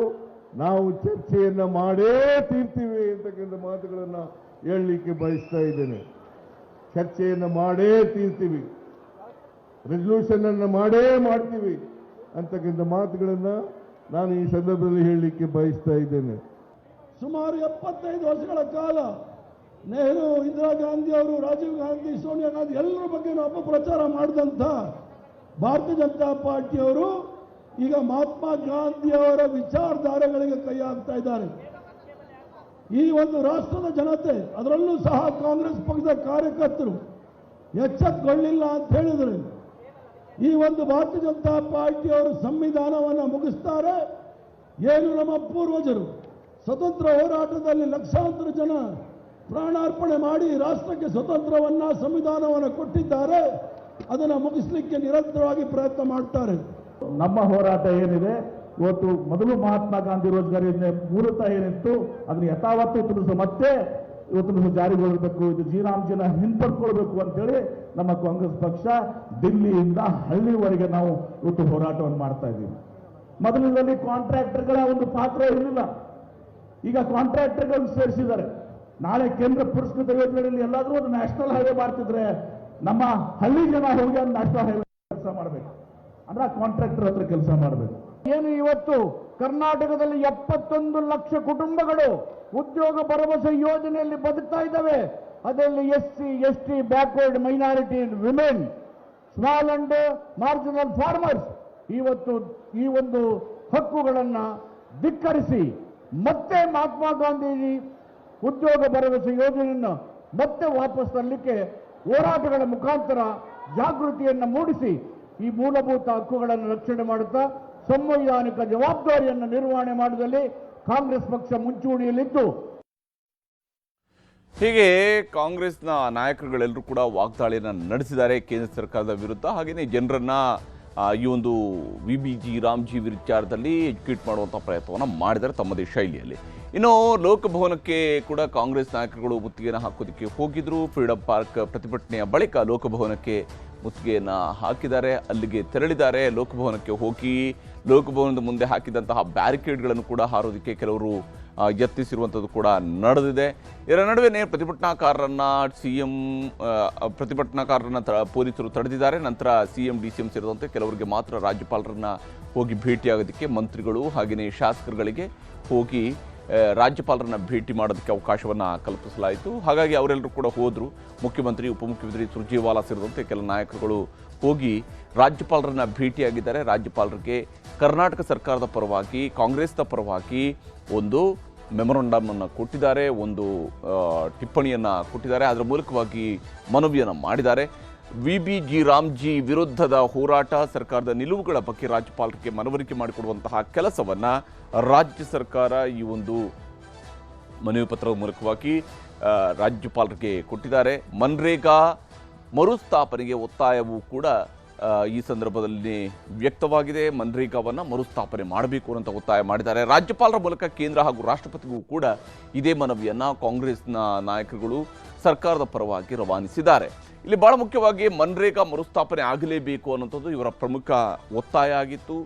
[SPEAKER 2] ನಾವು ಚರ್ಚೆಯನ್ನ ಮಾಡೇ ತೀರ್ತೀವಿ ಅಂತಕ್ಕಂಥ ಮಾತುಗಳನ್ನ ಹೇಳಲಿಕ್ಕೆ ಬಯಸ್ತಾ ಇದ್ದೇನೆ. ಚರ್ಚೆಯನ್ನು ಮಾಡೇ ತೀರ್ತೀವಿ, ರೆಸಲ್ಯೂಷನ್ ಅನ್ನು ಮಾಡೇ ಮಾಡ್ತೀವಿ ಅಂತಕ್ಕಂಥ ಮಾತುಗಳನ್ನ ನಾನು ಈ ಸಂದರ್ಭದಲ್ಲಿ ಹೇಳಲಿಕ್ಕೆ ಬಯಸ್ತಾ ಇದ್ದೇನೆ.
[SPEAKER 3] ಸುಮಾರು 75 ವರ್ಷಗಳ ಕಾಲ ನೆಹರು, ಇಂದಿರಾ ಗಾಂಧಿ ಅವರು, ರಾಜೀವ್ ಗಾಂಧಿ, ಸೋನಿಯಾ ಗಾಂಧಿ ಎಲ್ಲರ ಬಗ್ಗೆ ಅಪಪ್ರಚಾರ ಮಾಡಿದಂಥ ಭಾರತೀಯ ಜನತಾ ಪಾರ್ಟಿಯವರು ಈಗ ಮಹಾತ್ಮ ಗಾಂಧಿಯವರ ವಿಚಾರಧಾರೆಗಳಿಗೆ ಕೈ ಹಾಕ್ತಾ ಇದ್ದಾರೆ. ಈ ಒಂದು ರಾಷ್ಟ್ರದ ಜನತೆ, ಅದರಲ್ಲೂ ಸಹ ಕಾಂಗ್ರೆಸ್ ಪಕ್ಷದ ಕಾರ್ಯಕರ್ತರು ಎಚ್ಚೆತ್ತುಕೊಳ್ಳಿಲ್ಲ ಅಂತ ಹೇಳಿದರೆ ಈ ಒಂದು ಭಾರತೀಯ ಜನತಾ ಪಾರ್ಟಿಯವರು ಸಂವಿಧಾನವನ್ನು ಮುಗಿಸ್ತಾರೆ. ಏನು ನಮ್ಮ ಪೂರ್ವಜರು ಸ್ವತಂತ್ರ ಹೋರಾಟದಲ್ಲಿ ಲಕ್ಷಾಂತರ ಜನ ಪ್ರಾಣಾರ್ಪಣೆ ಮಾಡಿ ರಾಷ್ಟ್ರಕ್ಕೆ ಸ್ವತಂತ್ರವನ್ನ, ಸಂವಿಧಾನವನ್ನು ಕೊಟ್ಟಿದ್ದಾರೆ, ಅದನ್ನು ಮುಗಿಸ್ಲಿಕ್ಕೆ ನಿರಂತರವಾಗಿ ಪ್ರಯತ್ನ ಮಾಡ್ತಾರೆ.
[SPEAKER 4] ನಮ್ಮ ಹೋರಾಟ ಏನಿದೆ ಇವತ್ತು, ಮೊದಲು ಮಹಾತ್ಮ ಗಾಂಧಿ ರೋಜ್ಗಾರ್ ಯೋಜನೆ ಮೂಲತಃ ಏನಿತ್ತು ಅದನ್ನು ಯಥಾವತ್ತು ತಿಳಿಸು ಮತ್ತೆ ಇವತ್ತು ಜಾರಿಗೊಳ್ಳಬೇಕು, ಇದು ಜೀರಾಮ್ಜಿನ ಹಿಂಪಡ್ಕೊಳ್ಬೇಕು ಅಂತೇಳಿ ನಮ್ಮ ಕಾಂಗ್ರೆಸ್ ಪಕ್ಷ ದಿಲ್ಲಿಯಿಂದ ಹಳ್ಳಿವರೆಗೆ ನಾವು ಇವತ್ತು ಹೋರಾಟವನ್ನು ಮಾಡ್ತಾ ಇದ್ದೀವಿ. ಮೊದಲಿನಲ್ಲಿ ಕಾಂಟ್ರಾಕ್ಟರ್ಗಳ ಒಂದು ಪಾತ್ರ ಇರಲಿಲ್ಲ, ಈಗ ಕಾಂಟ್ರಾಕ್ಟರ್ಗಳನ್ನು ಸೇರಿಸಿದ್ದಾರೆ. ನಾಳೆ ಕೇಂದ್ರ ಪುರಸ್ಕೃತ ಯೋಜನೆಗಳಲ್ಲಿ ಎಲ್ಲಾದರೂ ಒಂದು ನ್ಯಾಷನಲ್ ಹೈವೇ ಮಾಡ್ತಿದ್ರೆ ನಮ್ಮ ಹಳ್ಳಿ ಜನ ಹೋಗಿ ಒಂದು ನ್ಯಾಷನಲ್ ಹೈವೇ ಕೆಲಸ ಮಾಡಬೇಕು ಅಂದ್ರೆ ಕಾಂಟ್ರಾಕ್ಟರ್ ಹತ್ರ ಕೆಲಸ ಮಾಡಬೇಕು.
[SPEAKER 5] ಏನು ಇವತ್ತು ಕರ್ನಾಟಕದಲ್ಲಿ 71 ಲಕ್ಷ ಕುಟುಂಬಗಳು ಉದ್ಯೋಗ ಭರವಸೆ ಯೋಜನೆಯಲ್ಲಿ ಬದುಕ್ತಾ ಇದ್ದಾವೆ. ಅದರಲ್ಲಿ SC, ST, backward minority, women, small and marginal farmers ಇವತ್ತು ಈ ಒಂದು ಹಕ್ಕುಗಳನ್ನು ಧಿಕ್ಕರಿಸಿ ಮತ್ತೆ ಮಹಾತ್ಮ ಗಾಂಧೀಜಿ ಉದ್ಯೋಗ ಭರವಸೆ ಯೋಜನೆಯನ್ನು ಮತ್ತೆ ವಾಪಸ್ ತರಲಿಕ್ಕೆ ಹೋರಾಟಗಳ ಮುಖಾಂತರ ಜಾಗೃತಿಯನ್ನು ಮೂಡಿಸಿ ಈ ಮೂಲಭೂತ ಹಕ್ಕುಗಳನ್ನು ರಕ್ಷಣೆ ಮಾಡುತ್ತಾ ಸಂವೈಧಾನಿಕ ಜವಾಬ್ದಾರಿಯನ್ನು ನಿರ್ವಹಣೆ ಮಾಡುವಲ್ಲಿ ಕಾಂಗ್ರೆಸ್ ಪಕ್ಷ ಮುಂಚೂಣಿಯಲ್ಲಿದ್ದು,
[SPEAKER 1] ಹೀಗೆ ಕಾಂಗ್ರೆಸ್ನ ನಾಯಕರುಗಳೆಲ್ಲರೂ ಕೂಡ ವಾಗ್ದಾಳಿಯನ್ನು ನಡೆಸಿದ್ದಾರೆ ಕೇಂದ್ರ ಸರ್ಕಾರದ ವಿರುದ್ಧ. ಹಾಗೆಯೇ ಜನರನ್ನ ಈ ಒಂದು VBG ರಾಮ್ಜಿ ವಿಚಾರದಲ್ಲಿ ಎಜುಕೇಟ್ ಮಾಡುವಂಥ ಪ್ರಯತ್ನವನ್ನು ಮಾಡಿದ್ದಾರೆ ತಮ್ಮದೇ ಶೈಲಿಯಲ್ಲಿ. ಇನ್ನು ಲೋಕಭವನಕ್ಕೆ ಕೂಡ ಕಾಂಗ್ರೆಸ್ ನಾಯಕರುಗಳು ಮುತ್ತಿಗೆಯನ್ನು ಹಾಕೋದಕ್ಕೆ ಹೋಗಿದ್ರು. ಫ್ರೀಡಂ ಪಾರ್ಕ್ ಪ್ರತಿಭಟನೆಯ ಬಳಿಕ ಲೋಕಭವನಕ್ಕೆ ಮುತ್ತಿಗೆಯನ್ನು ಹಾಕಿದ್ದಾರೆ, ಅಲ್ಲಿಗೆ ತೆರಳಿದ್ದಾರೆ. ಲೋಕಭವನಕ್ಕೆ ಹೋಗಿ ಲೋಕಭವನದ ಮುಂದೆ ಹಾಕಿದಂತಹ ಬ್ಯಾರಿಕೇಡ್ಗಳನ್ನು ಕೂಡ ಹಾರೋದಕ್ಕೆ ಕೆಲವರು ಯತ್ನಿಸಿರುವಂಥದ್ದು ಕೂಡ ನಡೆದಿದೆ. ಇದರ ನಡುವೆ ಪ್ರತಿಭಟನಾಕಾರರನ್ನ ಪೊಲೀಸರು ತಡೆದಿದ್ದಾರೆ. ನಂತರ CM DCM ಸೇರಿದಂತೆ ಕೆಲವರಿಗೆ ಮಾತ್ರ ರಾಜ್ಯಪಾಲರನ್ನ ಹೋಗಿ ಭೇಟಿಯಾಗೋದಕ್ಕೆ ಮಂತ್ರಿಗಳು ಹಾಗೆಯೇ ಶಾಸಕರುಗಳಿಗೆ ಹೋಗಿ ರಾಜ್ಯಪಾಲರನ್ನ ಭೇಟಿ ಮಾಡೋದಕ್ಕೆ ಅವಕಾಶವನ್ನು ಕಲ್ಪಿಸಲಾಯಿತು. ಹಾಗಾಗಿ ಅವರೆಲ್ಲರೂ ಕೂಡ ಹೋದರು. ಮುಖ್ಯಮಂತ್ರಿ, ಉಪಮುಖ್ಯಮಂತ್ರಿ ಸುರ್ಜೇವಾಲಾ ಸೇರಿದಂತೆ ಕೆಲ ನಾಯಕರುಗಳು ಹೋಗಿ ರಾಜ್ಯಪಾಲರನ್ನ ಭೇಟಿಯಾಗಿದ್ದಾರೆ. ರಾಜ್ಯಪಾಲರಿಗೆ ಕರ್ನಾಟಕ ಸರ್ಕಾರದ ಪರವಾಗಿ, ಕಾಂಗ್ರೆಸ್ನ ಪರವಾಗಿ ಒಂದು ಮೆಮೊರಂಡಮ್ ಅನ್ನು ಕೊಟ್ಟಿದ್ದಾರೆ, ಒಂದು ಟಿಪ್ಪಣಿಯನ್ನು ಕೊಟ್ಟಿದ್ದಾರೆ. ಅದರ ಮೂಲಕವಾಗಿ ಮನವಿಯನ್ನು ಮಾಡಿದ್ದಾರೆ. VBG ರಾಮ್ಜಿ ವಿರುದ್ಧದ ಹೋರಾಟ, ಸರ್ಕಾರದ ನಿಲುವುಗಳ ಬಗ್ಗೆ ರಾಜ್ಯಪಾಲರಿಗೆ ಮನವರಿಕೆ ಮಾಡಿಕೊಡುವಂತಹ ಕೆಲಸವನ್ನು ರಾಜ್ಯ ಸರ್ಕಾರ ಈ ಒಂದು ಮನವಿ ಪತ್ರದ ಮೂಲಕವಾಗಿ ರಾಜ್ಯಪಾಲರಿಗೆ ಕೊಟ್ಟಿದ್ದಾರೆ. ಮನ್ರೇಗಾ ಮರುಸ್ಥಾಪನೆಗೆ ಒತ್ತಾಯವೂ ಕೂಡ ಈ ಸಂದರ್ಭದಲ್ಲಿ ವ್ಯಕ್ತವಾಗಿದೆ. ಮನ್ರೇಗಾವನ್ನು ಮರುಸ್ಥಾಪನೆ ಮಾಡಬೇಕು ಅಂತ ಒತ್ತಾಯ ಮಾಡಿದ್ದಾರೆ. ರಾಜ್ಯಪಾಲರ ಮೂಲಕ ಕೇಂದ್ರ ಹಾಗೂ ರಾಷ್ಟ್ರಪತಿಗೂ ಕೂಡ ಇದೇ ಮನವಿಯನ್ನು ಕಾಂಗ್ರೆಸ್ನ ನಾಯಕರುಗಳು ಸರ್ಕಾರದ ಪರವಾಗಿ ರವಾನಿಸಿದ್ದಾರೆ. ಇಲ್ಲಿ ಬಹಳ ಮುಖ್ಯವಾಗಿ ಮನ್ರೇಗಾ ಮರುಸ್ಥಾಪನೆ ಆಗಲೇಬೇಕು ಅನ್ನೋಂಥದ್ದು ಇವರ ಪ್ರಮುಖ ಒತ್ತಾಯ ಆಗಿತ್ತು.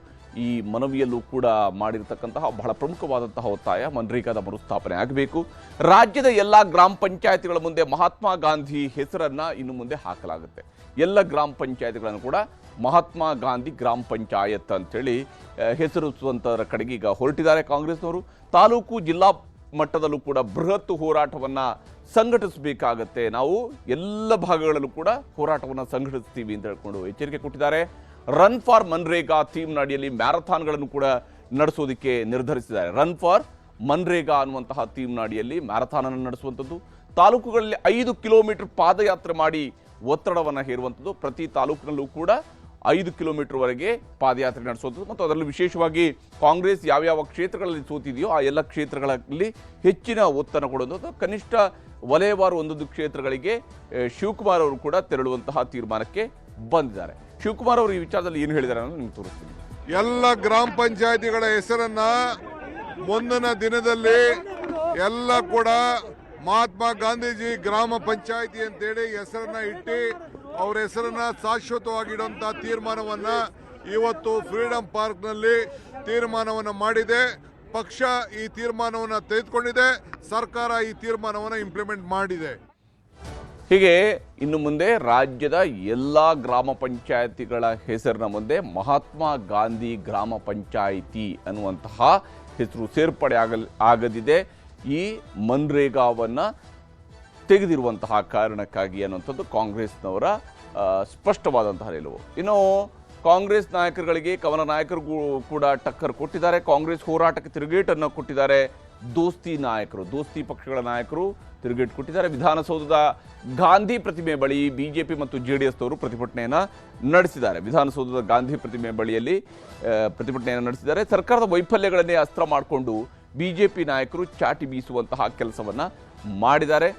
[SPEAKER 1] ಈ ಮನವಿಯಲ್ಲೂ ಕೂಡ ಮಾಡಿರ್ತಕ್ಕಂತಹ ಬಹಳ ಪ್ರಮುಖವಾದಂತಹ ಒತ್ತಾಯ ಮನ್ರೇಗಾದ ಮರುಸ್ಥಾಪನೆ ಆಗಬೇಕು. ರಾಜ್ಯದ ಎಲ್ಲ ಗ್ರಾಮ ಪಂಚಾಯತಿಗಳ ಮುಂದೆ ಮಹಾತ್ಮ ಗಾಂಧಿ ಹೆಸರನ್ನು ಇನ್ನು ಮುಂದೆ ಹಾಕಲಾಗುತ್ತೆ. ಎಲ್ಲ ಗ್ರಾಮ ಪಂಚಾಯತಿಗಳನ್ನು ಕೂಡ ಮಹಾತ್ಮ ಗಾಂಧಿ ಗ್ರಾಮ ಪಂಚಾಯತ್ ಅಂತೇಳಿ ಹೆಸರಿಸುವಂಥರ ಕಡೆಗೆ ಈಗ ಹೊರಟಿದ್ದಾರೆ ಕಾಂಗ್ರೆಸ್ನವರು. ತಾಲೂಕು, ಜಿಲ್ಲಾ ಮಟ್ಟದಲ್ಲೂ ಕೂಡ ಬೃಹತ್ ಹೋರಾಟವನ್ನು ಸಂಘಟಿಸಬೇಕಾಗತ್ತೆ. ನಾವು ಎಲ್ಲ ಭಾಗಗಳಲ್ಲೂ ಕೂಡ ಹೋರಾಟವನ್ನು ಸಂಘಟಿಸ್ತೀವಿ ಅಂತ ಹೇಳ್ಕೊಂಡು ಎಚ್ಚರಿಕೆ ಕೊಟ್ಟಿದ್ದಾರೆ. ರನ್ ಫಾರ್ ಮನ್ರೇಗಾ ಥೀಮ್ನ ಅಡಿಯಲ್ಲಿ ಮ್ಯಾರಥಾನ್ಗಳನ್ನು ಕೂಡ ನಡೆಸೋದಕ್ಕೆ ನಿರ್ಧರಿಸಿದ್ದಾರೆ. ರನ್ ಫಾರ್ ಮನ್ರೇಗಾ ಅನ್ನುವಂತಹ ಥೀಮ್ನ ಅಡಿಯಲ್ಲಿ ಮ್ಯಾರಥಾನ್ ಅನ್ನು ನಡೆಸುವಂಥದ್ದು, ತಾಲೂಕುಗಳಲ್ಲಿ 5 ಕಿಲೋಮೀಟರ್ ಪಾದಯಾತ್ರೆ ಮಾಡಿ ಒತ್ತಡವನ್ನು ಹೇರುವಂಥದ್ದು, ಪ್ರತಿ ತಾಲೂಕಿನಲ್ಲೂ ಕೂಡ 5 ಕಿಲೋಮೀಟರ್ವರೆಗೆ ಪಾದಯಾತ್ರೆ ನಡೆಸುವಂಥದ್ದು ಮತ್ತು ಅದರಲ್ಲಿ ವಿಶೇಷವಾಗಿ ಕಾಂಗ್ರೆಸ್ ಯಾವ್ಯಾವ ಕ್ಷೇತ್ರಗಳಲ್ಲಿ ಸೋತಿದೆಯೋ ಆ ಎಲ್ಲ ಕ್ಷೇತ್ರಗಳಲ್ಲಿ ಹೆಚ್ಚಿನ ಒತ್ತನ್ನು ಕೊಡುವಂಥದ್ದು. ಕನಿಷ್ಠ ವಲಯವಾರು ಒಂದೊಂದು ಕ್ಷೇತ್ರಗಳಿಗೆ ಶಿವಕುಮಾರ್ ಅವರು ಕೂಡ ತೆರಳುವಂತಹ ತೀರ್ಮಾನಕ್ಕೆ ಬಂದಿದ್ದಾರೆ. ಶಿವಕುಮಾರ್ ಅವರು ಈ ವಿಚಾರದಲ್ಲಿ ಏನು ಹೇಳಿದ್ದಾರೆ ಅನ್ನೋದು ನಿಮ್ಗೆ ತೋರಿಸ್ತೀನಿ.
[SPEAKER 6] ಎಲ್ಲ ಗ್ರಾಮ ಪಂಚಾಯತಿಗಳ ಹೆಸರನ್ನ ಮುಂದಿನ ದಿನದಲ್ಲಿ ಎಲ್ಲ ಕೂಡ ಮಹಾತ್ಮ ಗಾಂಧೀಜಿ ಗ್ರಾಮ ಪಂಚಾಯತಿ ಅಂತೇಳಿ ಹೆಸರನ್ನ ಇಟ್ಟು ಅವ್ರ ಹೆಸರನ್ನ ಶಾಶ್ವತವಾಗಿಡುವಂತ ತೀರ್ಮಾನವನ್ನ ಇವತ್ತು ಫ್ರೀಡಂ ಪಾರ್ಕ್ ನಲ್ಲಿ ತೀರ್ಮಾನವನ್ನ ಮಾಡಿದೆ. ಪಕ್ಷ ಈ ತೀರ್ಮಾನವನ್ನ ತೆಗೆದುಕೊಂಡಿದೆ, ಸರ್ಕಾರ ಈ ತೀರ್ಮಾನವನ್ನ ಇಂಪ್ಲಿಮೆಂಟ್ ಮಾಡಿದೆ.
[SPEAKER 1] ಹೀಗೆ ಇನ್ನು ಮುಂದೆ ರಾಜ್ಯದ ಎಲ್ಲ ಗ್ರಾಮ ಪಂಚಾಯತಿಗಳ ಹೆಸರಿನ ಮುಂದೆ ಮಹಾತ್ಮ ಗಾಂಧಿ ಗ್ರಾಮ ಪಂಚಾಯಿತಿ ಅನ್ನುವಂತಹ ಹೆಸರು ಸೇರ್ಪಡೆ ಆಗದಿದೆ. ಈ ಮನ್ರೇಗಾವನ್ನು ತೆಗೆದಿರುವಂತಹ ಕಾರಣಕ್ಕಾಗಿ ಅನ್ನುವಂಥದ್ದು ಕಾಂಗ್ರೆಸ್ನವರ ಸ್ಪಷ್ಟವಾದಂತಹ ನಿಲುವು. ಇನ್ನು ಕಾಂಗ್ರೆಸ್ ನಾಯಕರುಗಳಿಗೆ ಕವನ ನಾಯಕರು ಕೂಡ ಟಕ್ಕರ್ ಕೊಟ್ಟಿದ್ದಾರೆ. ಕಾಂಗ್ರೆಸ್ ಹೋರಾಟಕ್ಕೆ ತಿರುಗೇಟನ್ನು ಕೊಟ್ಟಿದ್ದಾರೆ. ದೋಸ್ತಿ ಪಕ್ಷಗಳ ನಾಯಕರು ತಿರುಗೇಟು ಕೊಟ್ಟಿದ್ದಾರೆ. ವಿಧಾನಸೌಧದ ಗಾಂಧಿ ಪ್ರತಿಮೆ ಬಳಿ ಬಿಜೆಪಿ ಮತ್ತು ಜೆಡಿಎಸ್ನವರು ಪ್ರತಿಭಟನೆಯನ್ನು ನಡೆಸಿದ್ದಾರೆ. ವಿಧಾನಸೌಧದ ಗಾಂಧಿ ಪ್ರತಿಮೆ ಬಳಿಯಲ್ಲಿ ಪ್ರತಿಭಟನೆಯನ್ನು ನಡೆಸಿದ್ದಾರೆ. ಸರ್ಕಾರದ ವೈಫಲ್ಯಗಳನ್ನೇ ಅಸ್ತ್ರ ಮಾಡಿಕೊಂಡು ಬಿಜೆಪಿ ನಾಯಕರು ಚಾಟಿ ಬೀಸುವಂತಹ ಕೆಲಸವನ್ನು ಮಾಡಿದ್ದಾರೆ.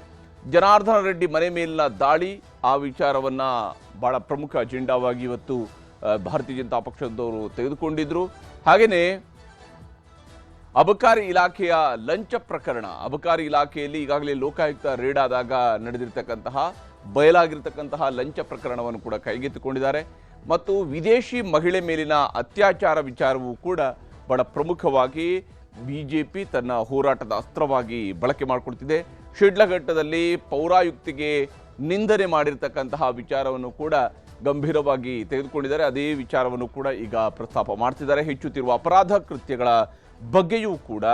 [SPEAKER 1] ಜನಾರ್ದನ ರೆಡ್ಡಿ ಮನೆ ಮೇಲಿನ ದಾಳಿ, ಆ ವಿಚಾರವನ್ನು ಬಹಳ ಪ್ರಮುಖ ಅಜೆಂಡಾವಾಗಿ ಇವತ್ತು ಭಾರತೀಯ ಜನತಾ ಪಕ್ಷದವರು ತೆಗೆದುಕೊಂಡಿದ್ರು. ಹಾಗೆಯೇ ಅಬಕಾರಿ ಇಲಾಖೆಯ ಲಂಚ ಪ್ರಕರಣ, ಅಬಕಾರಿ ಇಲಾಖೆಯಲ್ಲಿ ಈಗಾಗಲೇ ಲೋಕಾಯುಕ್ತ ರೇಡ್ ಆದಾಗ ನಡೆದಿರ್ತಕ್ಕಂತಹ ಬಯಲಾಗಿರ್ತಕ್ಕಂತಹ ಲಂಚ ಪ್ರಕರಣವನ್ನು ಕೂಡ ಕೈಗೆತ್ತಿಕೊಂಡಿದ್ದಾರೆ. ಮತ್ತು ವಿದೇಶಿ ಮಹಿಳೆ ಮೇಲಿನ ಅತ್ಯಾಚಾರ ವಿಚಾರವೂ ಕೂಡ ಬಹಳ ಪ್ರಮುಖವಾಗಿ ಬಿಜೆಪಿ ತನ್ನ ಹೋರಾಟದ ಅಸ್ತ್ರವಾಗಿ ಬಳಕೆ ಮಾಡಿಕೊಳ್ತಿದೆ. ಶಿಡ್ಲಘಟ್ಟದಲ್ಲಿ ಪೌರಾಯುಕ್ತಿಗೆ ನಿಂದನೆ ಮಾಡಿರ್ತಕ್ಕಂತಹ ವಿಚಾರವನ್ನು ಕೂಡ ಗಂಭೀರವಾಗಿ ತೆಗೆದುಕೊಂಡಿದ್ದಾರೆ. ಅದೇ ವಿಚಾರವನ್ನು ಕೂಡ ಈಗ ಪ್ರಸ್ತಾಪ ಮಾಡ್ತಿದ್ದಾರೆ. ಹೆಚ್ಚುತ್ತಿರುವ ಅಪರಾಧ ಕೃತ್ಯಗಳ ಬಗ್ಗೆಯೂ ಕೂಡ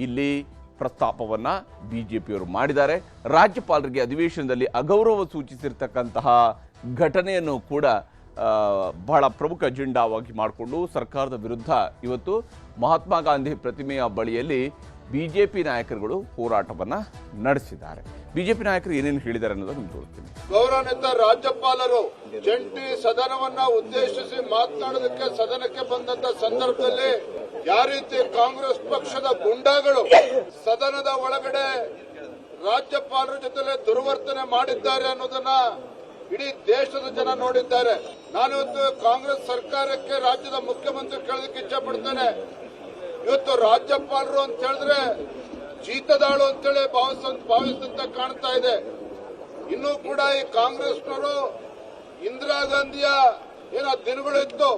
[SPEAKER 1] ಇಲ್ಲಿ ಪ್ರಸ್ತಾಪವನ್ನು ಬಿಜೆಪಿಯವರು ಮಾಡಿದ್ದಾರೆ. ರಾಜ್ಯಪಾಲರಿಗೆ ಅಧಿವೇಶನದಲ್ಲಿ ಅಗೌರವ ಸೂಚಿಸಿರ್ತಕ್ಕಂತಹ ಘಟನೆಯನ್ನು ಕೂಡ ಬಹಳ ಪ್ರಮುಖ ಅಜೆಂಡಾವಾಗಿ ಮಾಡಿಕೊಂಡು ಸರ್ಕಾರದ ವಿರುದ್ಧ ಇವತ್ತು ಮಹಾತ್ಮ ಗಾಂಧಿ ಪ್ರತಿಮೆಯ ಬಳಿಯಲ್ಲಿ ಬಿಜೆಪಿ ನಾಯಕರುಗಳು ಹೋರಾಟವನ್ನು ನಡೆಸಿದ್ದಾರೆ. ಬಿಜೆಪಿ ನಾಯಕರು ಏನೇನು ಹೇಳಿದ್ದಾರೆ ಅನ್ನೋದು ನಿಮ್ಗೆ ತೋರಿಸ್ತೀನಿ.
[SPEAKER 7] ಗೌರವಾನ್ವಿತ ರಾಜ್ಯಪಾಲರು ಜಂಟಿ ಸದನವನ್ನ ಉದ್ದೇಶಿಸಿ ಮಾತನಾಡೋದಕ್ಕೆ ಸದನಕ್ಕೆ ಬಂದಂತ ಸಂದರ್ಭದಲ್ಲಿ ಯಾವ ರೀತಿ ಕಾಂಗ್ರೆಸ್ ಪಕ್ಷದ ಗುಂಡಾಗಳು ಸದನದ ಒಳಗಡೆ ರಾಜ್ಯಪಾಲರ ಜೊತೆ ದುರ್ವರ್ತನೆ ಮಾಡಿದ್ದಾರೆ ಅನ್ನೋದನ್ನ ಇಡೀ ದೇಶದ ಜನ ನೋಡಿದ್ದಾರೆ. ನಾನಿವತ್ತು ಕಾಂಗ್ರೆಸ್ ಸರ್ಕಾರಕ್ಕೆ ರಾಜ್ಯದ ಮುಖ್ಯಮಂತ್ರಿ ಕೇಳೋದಕ್ಕೆ ಇಚ್ಛೆ ಪಡ್ತೇನೆ. ಇವತ್ತು ರಾಜ್ಯಪಾಲರು ಅಂತ ಹೇಳಿದ್ರೆ ಜೀತದಾಳು ಅಂತೇಳಿ ಭಾವಿಸಿದಂತ ಕಾಣ್ತಾ ಇದೆ. ಇನ್ನೂ ಕೂಡ ಈ ಕಾಂಗ್ರೆಸ್ನವರು ಇಂದಿರಾ ಗಾಂಧಿಯ ದಿನಗಳಿತ್ತು,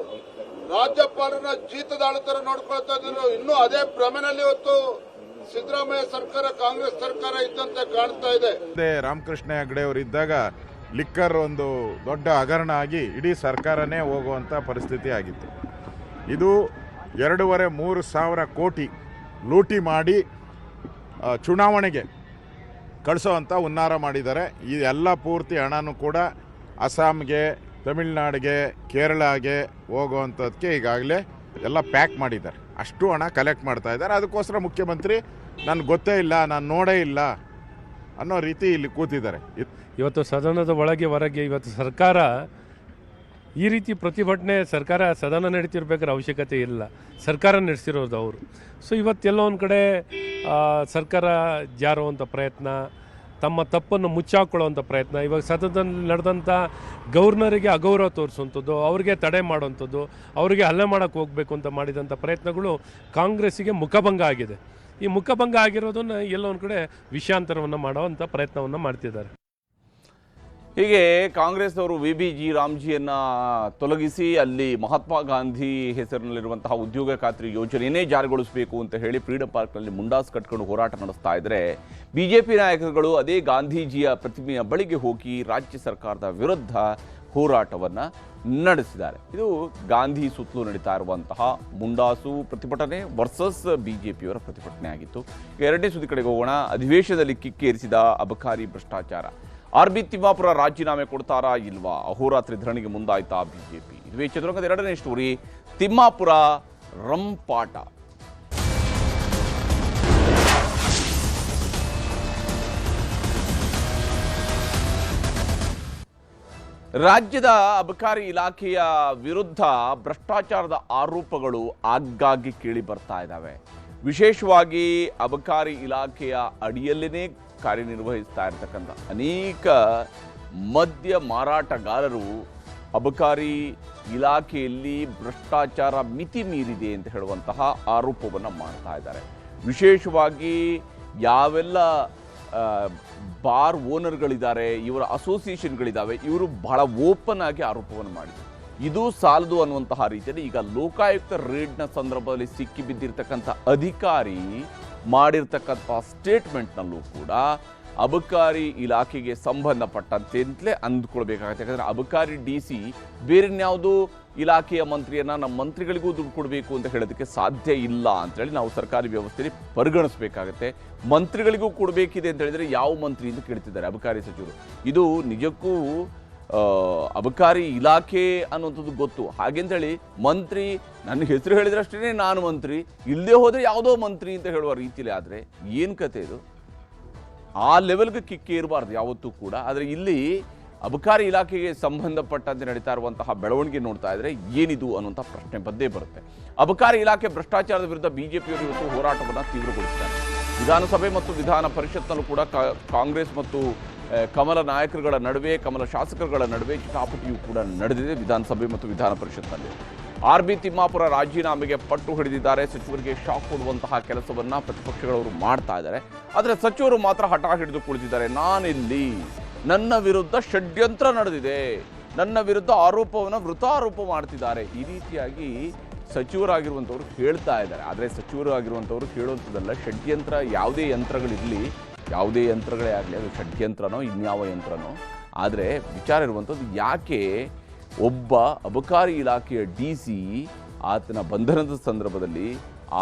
[SPEAKER 7] ರಾಜ್ಯಪಾಲರನ್ನ ಜೀತದಾಳು ತರ ನೋಡ್ಕೊಳ್ತಾ ಇದ್ರು. ಇನ್ನೂ ಅದೇ ಭ್ರಮೆನಲ್ಲಿ ಇವತ್ತು ಸಿದ್ದರಾಮಯ್ಯ ಸರ್ಕಾರ, ಕಾಂಗ್ರೆಸ್ ಸರ್ಕಾರ ಇದ್ದಂತೆ ಕಾಣ್ತಾ ಇದೆ.
[SPEAKER 8] ರಾಮಕೃಷ್ಣ ಹೆಗಡೆ ಅವರು ಇದ್ದಾಗ ಲಿಕ್ಕರ್ ಒಂದು ದೊಡ್ಡ ಹಗರಣ ಆಗಿ ಇಡೀ ಸರ್ಕಾರನೇ ಹೋಗುವಂಥ ಪರಿಸ್ಥಿತಿ ಆಗಿತ್ತು. ಇದು 2,500-3 ಸಾವಿರ ಕೋಟಿ ಲೂಟಿ ಮಾಡಿ ಚುನಾವಣೆಗೆ ಕಳಿಸೋವಂಥ ಹುನ್ನಾರ ಮಾಡಿದ್ದಾರೆ. ಈ ಎಲ್ಲ ಪೂರ್ತಿ ಹಣನೂ ಕೂಡ ಅಸ್ಸಾಂಗೆ, ತಮಿಳ್ನಾಡಿಗೆ, ಕೇರಳಗೆ ಹೋಗುವಂಥದ್ದಕ್ಕೆ ಈಗಾಗಲೇ ಎಲ್ಲ ಪ್ಯಾಕ್ ಮಾಡಿದ್ದಾರೆ. ಅಷ್ಟು ಹಣ ಕಲೆಕ್ಟ್ ಮಾಡ್ತಾ ಇದ್ದಾರೆ. ಅದಕ್ಕೋಸ್ಕರ ಮುಖ್ಯಮಂತ್ರಿ ನನಗೆ ಗೊತ್ತೇ ಇಲ್ಲ, ನಾನು ನೋಡೇ ಇಲ್ಲ ಅನ್ನೋ ರೀತಿ ಇಲ್ಲಿ ಕೂತಿದ್ದಾರೆ.
[SPEAKER 9] ಇವತ್ತು ಸದನದ ಒಳಗೆ ಹೊರಗೆ ಇವತ್ತು ಸರ್ಕಾರ ಈ ರೀತಿ ಪ್ರತಿಭಟನೆ, ಸರ್ಕಾರ ಸದನ ನಡೀತಿರ್ಬೇಕಾದ್ರೆ ಅವಶ್ಯಕತೆ ಇಲ್ಲ, ಸರ್ಕಾರ ನಡೆಸಿರೋದು ಅವರು. ಸೊ ಇವತ್ತೆಲ್ಲ ಒಂದು ಕಡೆ ಸರ್ಕಾರ ಜಾರುವಂಥ ಪ್ರಯತ್ನ, ತಮ್ಮ ತಪ್ಪನ್ನು ಮುಚ್ಚಾಕೊಳ್ಳುವಂಥ ಪ್ರಯತ್ನ, ಇವಾಗ ಸದನದಲ್ಲಿ ನಡೆದಂಥ ಗವರ್ನರಿಗೆ ಅಗೌರವ ತೋರಿಸುವಂಥದ್ದು, ಅವರಿಗೆ ತಡೆ ಮಾಡುವಂಥದ್ದು, ಅವರಿಗೆ ಹಲ್ಲೆ ಮಾಡೋಕ್ಕೆ ಹೋಗಬೇಕು ಅಂತ ಮಾಡಿದಂಥ ಪ್ರಯತ್ನಗಳು ಕಾಂಗ್ರೆಸ್ಸಿಗೆ ಮುಖಭಂಗ ಆಗಿದೆ. ಈ ಮುಖಭಂಗ ಆಗಿರೋದನ್ನು ಎಲ್ಲ ಒಂದು ಕಡೆ ವಿಷಯಾಂತರವನ್ನು ಮಾಡುವಂಥ ಪ್ರಯತ್ನವನ್ನು ಮಾಡ್ತಿದ್ದಾರೆ.
[SPEAKER 1] ಹೀಗೆ ಕಾಂಗ್ರೆಸ್ನವರು ವಿಬಿಜಿ ರಾಮ್ಜಿಯನ್ನು ತೊಲಗಿಸಿ ಅಲ್ಲಿ ಮಹಾತ್ಮ ಗಾಂಧಿ ಹೆಸರಿನಲ್ಲಿರುವಂತಹ ಉದ್ಯೋಗ ಖಾತ್ರಿ ಯೋಜನೆಯೇ ಜಾರಿಗೊಳಿಸಬೇಕು ಅಂತ ಹೇಳಿ ಫ್ರೀಡಂ ಪಾರ್ಕ್ನಲ್ಲಿ ಮುಂಡಾಸ್ ಕಟ್ಕೊಂಡು ಹೋರಾಟ ನಡೆಸ್ತಾ ಇದ್ದರೆ, ಬಿಜೆಪಿ ನಾಯಕರುಗಳು ಅದೇ ಗಾಂಧೀಜಿಯ ಪ್ರತಿಮೆಯ ಬಳಿಗೆ ಹೋಗಿ ರಾಜ್ಯ ಸರ್ಕಾರದ ವಿರುದ್ಧ ಹೋರಾಟವನ್ನು ನಡೆಸಿದ್ದಾರೆ. ಇದು ಗಾಂಧಿ ಸುತ್ತಲೂ ನಡೀತಾ ಇರುವಂತಹ ಮುಂಡಾಸು ಪ್ರತಿಭಟನೆ ವರ್ಸಸ್ ಬಿಜೆಪಿಯವರ ಪ್ರತಿಭಟನೆ ಆಗಿತ್ತು. ಎರಡನೇ ಸುದ್ದಿ ಕಡೆಗೆ ಹೋಗೋಣ. ಅಧಿವೇಶನದಲ್ಲಿ ಕಿಕ್ಕೇರಿಸಿದ ಅಬಕಾರಿ ಭ್ರಷ್ಟಾಚಾರ. ಆರ್.ಬಿ. ತಿಮ್ಮಾಪುರ ರಾಜೀನಾಮೆ ಕೊಡ್ತಾರಾ ಇಲ್ವಾ? ಅಹೋರಾತ್ರಿ ಧರಣಿಗೆ ಮುಂದಾಯ್ತಾ ಬಿಜೆಪಿ? ಇದುವೇ ಚದುರಂಗದ ಎರಡನೇ ಸ್ಟೋರಿ. ತಿಮ್ಮಾಪುರ ರಂಪಾಟ. ರಾಜ್ಯದ ಅಬಕಾರಿ ಇಲಾಖೆಯ ವಿರುದ್ಧ ಭ್ರಷ್ಟಾಚಾರದ ಆರೋಪಗಳು ಆಗಾಗ್ಗೆ ಕೇಳಿ ಬರ್ತಾ ಇದ್ದಾವೆ. ವಿಶೇಷವಾಗಿ ಅಬಕಾರಿ ಇಲಾಖೆಯ ಅಡಿಯಲ್ಲೇ ಕಾರ್ಯನಿರ್ವಹಿಸ್ತಾ ಇರತಕ್ಕಂಥ ಅನೇಕ ಮದ್ಯ ಮಾರಾಟಗಾರರು ಅಬಕಾರಿ ಇಲಾಖೆಯಲ್ಲಿ ಭ್ರಷ್ಟಾಚಾರ ಮಿತಿ ಮೀರಿದೆ ಅಂತ ಹೇಳುವಂತಹ ಆರೋಪವನ್ನು ಮಾಡ್ತಾ ಇದ್ದಾರೆ. ವಿಶೇಷವಾಗಿ ಯಾವೆಲ್ಲ ಬಾರ್ ಓನರ್ಗಳಿದ್ದಾರೆ, ಇವರ ಅಸೋಸಿಯೇಷನ್ಗಳಿದ್ದಾವೆ, ಇವರು ಬಹಳ ಓಪನ್ ಆಗಿ ಆರೋಪವನ್ನು ಮಾಡಿದ್ದಾರೆ. ಇದು ಸಾಲದು ಅನ್ನುವಂತಹ ರೀತಿಯಲ್ಲಿ ಈಗ ಲೋಕಾಯುಕ್ತ ರೇಡ್ನ ಸಂದರ್ಭದಲ್ಲಿ ಸಿಕ್ಕಿ ಬಿದ್ದಿರ್ತಕ್ಕಂಥ ಅಧಿಕಾರಿ ಮಾಡಿರ್ತಕ್ಕಂಥ ಸ್ಟೇಟ್ಮೆಂಟ್ನಲ್ಲೂ ಕೂಡ ಅಬಕಾರಿ ಇಲಾಖೆಗೆ ಸಂಬಂಧಪಟ್ಟಂತೆ ಅಂತಲೇ ಅಂದ್ಕೊಳ್ಬೇಕಾಗತ್ತೆ. ಯಾಕಂದರೆ ಅಬಕಾರಿ DC ಬೇರೆನ್ಯಾವುದೋ ಇಲಾಖೆಯ ಮಂತ್ರಿಯನ್ನ ನಮ್ಮ ಮಂತ್ರಿಗಳಿಗೂ ದುಡ್ಡು ಕೊಡಬೇಕು ಅಂತ ಹೇಳೋದಕ್ಕೆ ಸಾಧ್ಯ ಇಲ್ಲ ಅಂತೇಳಿ ನಾವು ಸರ್ಕಾರಿ ವ್ಯವಸ್ಥೆಯಲ್ಲಿ ಪರಿಗಣಿಸಬೇಕಾಗತ್ತೆ. ಮಂತ್ರಿಗಳಿಗೂ ಕೊಡಬೇಕಿದೆ ಅಂತ ಹೇಳಿದರೆ ಯಾವ ಮಂತ್ರಿ ಅಂತ ಕೇಳ್ತಿದ್ದಾರೆ ಅಬಕಾರಿ ಸಚಿವರು. ಇದು ನಿಜಕ್ಕೂ ಅಬಕಾರಿ ಇಲಾಖೆ ಅನ್ನುವಂಥದ್ದು ಗೊತ್ತು. ಹಾಗೆಂತೇಳಿ ಮಂತ್ರಿ ನನ್ನ ಹೆಸರು ಹೇಳಿದ್ರಷ್ಟೇ ನಾನು ಮಂತ್ರಿ, ಇಲ್ಲದೆ ಹೋದರೆ ಯಾವುದೋ ಮಂತ್ರಿ ಅಂತ ಹೇಳುವ ರೀತಿಯಲ್ಲಿ ಆದರೆ ಏನು ಕತೆ ಇದು? ಆ ಲೆವೆಲ್ಗೆ ಕಿಕ್ಕಿ ಇರಬಾರ್ದು ಯಾವತ್ತೂ ಕೂಡ. ಆದರೆ ಇಲ್ಲಿ ಅಬಕಾರಿ ಇಲಾಖೆಗೆ ಸಂಬಂಧಪಟ್ಟಂತೆ ನಡೀತಾ ಇರುವಂತಹ ಬೆಳವಣಿಗೆ ನೋಡ್ತಾ ಇದ್ರೆ ಏನಿದು ಅನ್ನುವಂಥ ಪ್ರಶ್ನೆ ಬಂದೇ ಬರುತ್ತೆ. ಅಬಕಾರಿ ಇಲಾಖೆ ಭ್ರಷ್ಟಾಚಾರದ ವಿರುದ್ಧ ಬಿಜೆಪಿಯವರು ಇವತ್ತು ಹೋರಾಟವನ್ನು ತೀವ್ರಗೊಳಿಸಿದ್ದಾರೆ. ವಿಧಾನಸಭೆ ಮತ್ತು ವಿಧಾನ ಪರಿಷತ್ನಲ್ಲೂ ಕೂಡ ಕಾಂಗ್ರೆಸ್ ಮತ್ತು ಕಮಲ ನಾಯಕರುಗಳ ನಡುವೆ, ಕಮಲ ಶಾಸಕರುಗಳ ನಡುವೆ ಕಿತಾಪಟಿಯೂ ಕೂಡ ನಡೆದಿದೆ ವಿಧಾನಸಭೆ ಮತ್ತು ವಿಧಾನ ಪರಿಷತ್ನಲ್ಲಿ. RB ತಿಮ್ಮಾಪುರ ರಾಜೀನಾಮೆಗೆ ಪಟ್ಟು ಹಿಡಿದಿದ್ದಾರೆ. ಸಚಿವರಿಗೆ ಶಾಕ್ ಕೊಡುವಂತಹ ಕೆಲಸವನ್ನ ಪ್ರತಿಪಕ್ಷಗಳವರು ಮಾಡ್ತಾ ಇದ್ದಾರೆ. ಆದರೆ ಸಚಿವರು ಮಾತ್ರ ಹಠ ಹಿಡಿದು ಕುಳಿತಿದ್ದಾರೆ. ನಾನಿಲ್ಲಿ, ನನ್ನ ವಿರುದ್ಧ ಷಡ್ಯಂತ್ರ ನಡೆದಿದೆ, ನನ್ನ ವಿರುದ್ಧ ಆರೋಪವನ್ನು ವೃತಾರೋಪ ಮಾಡ್ತಿದ್ದಾರೆ, ಈ ರೀತಿಯಾಗಿ ಸಚಿವರಾಗಿರುವಂಥವ್ರು ಹೇಳ್ತಾ ಇದ್ದಾರೆ. ಆದರೆ ಸಚಿವರಾಗಿರುವಂಥವ್ರು ಹೇಳುವಂಥದ್ದಲ್ಲ, ಷಡ್ಯಂತ್ರ ಯಾವುದೇ ಯಂತ್ರಗಳಿರಲಿ, ಯಾವುದೇ ಯಂತ್ರಗಳೇ ಆಗಲಿ, ಅದು ಷಡ್ಯಂತ್ರನೋ ಇನ್ಯಾವ ಯಂತ್ರನೋ. ಆದರೆ ವಿಚಾರ ಇರುವಂಥದ್ದು, ಯಾಕೆ ಒಬ್ಬ ಅಬಕಾರಿ ಇಲಾಖೆಯ DC ಆತನ ಬಂಧನದ ಸಂದರ್ಭದಲ್ಲಿ,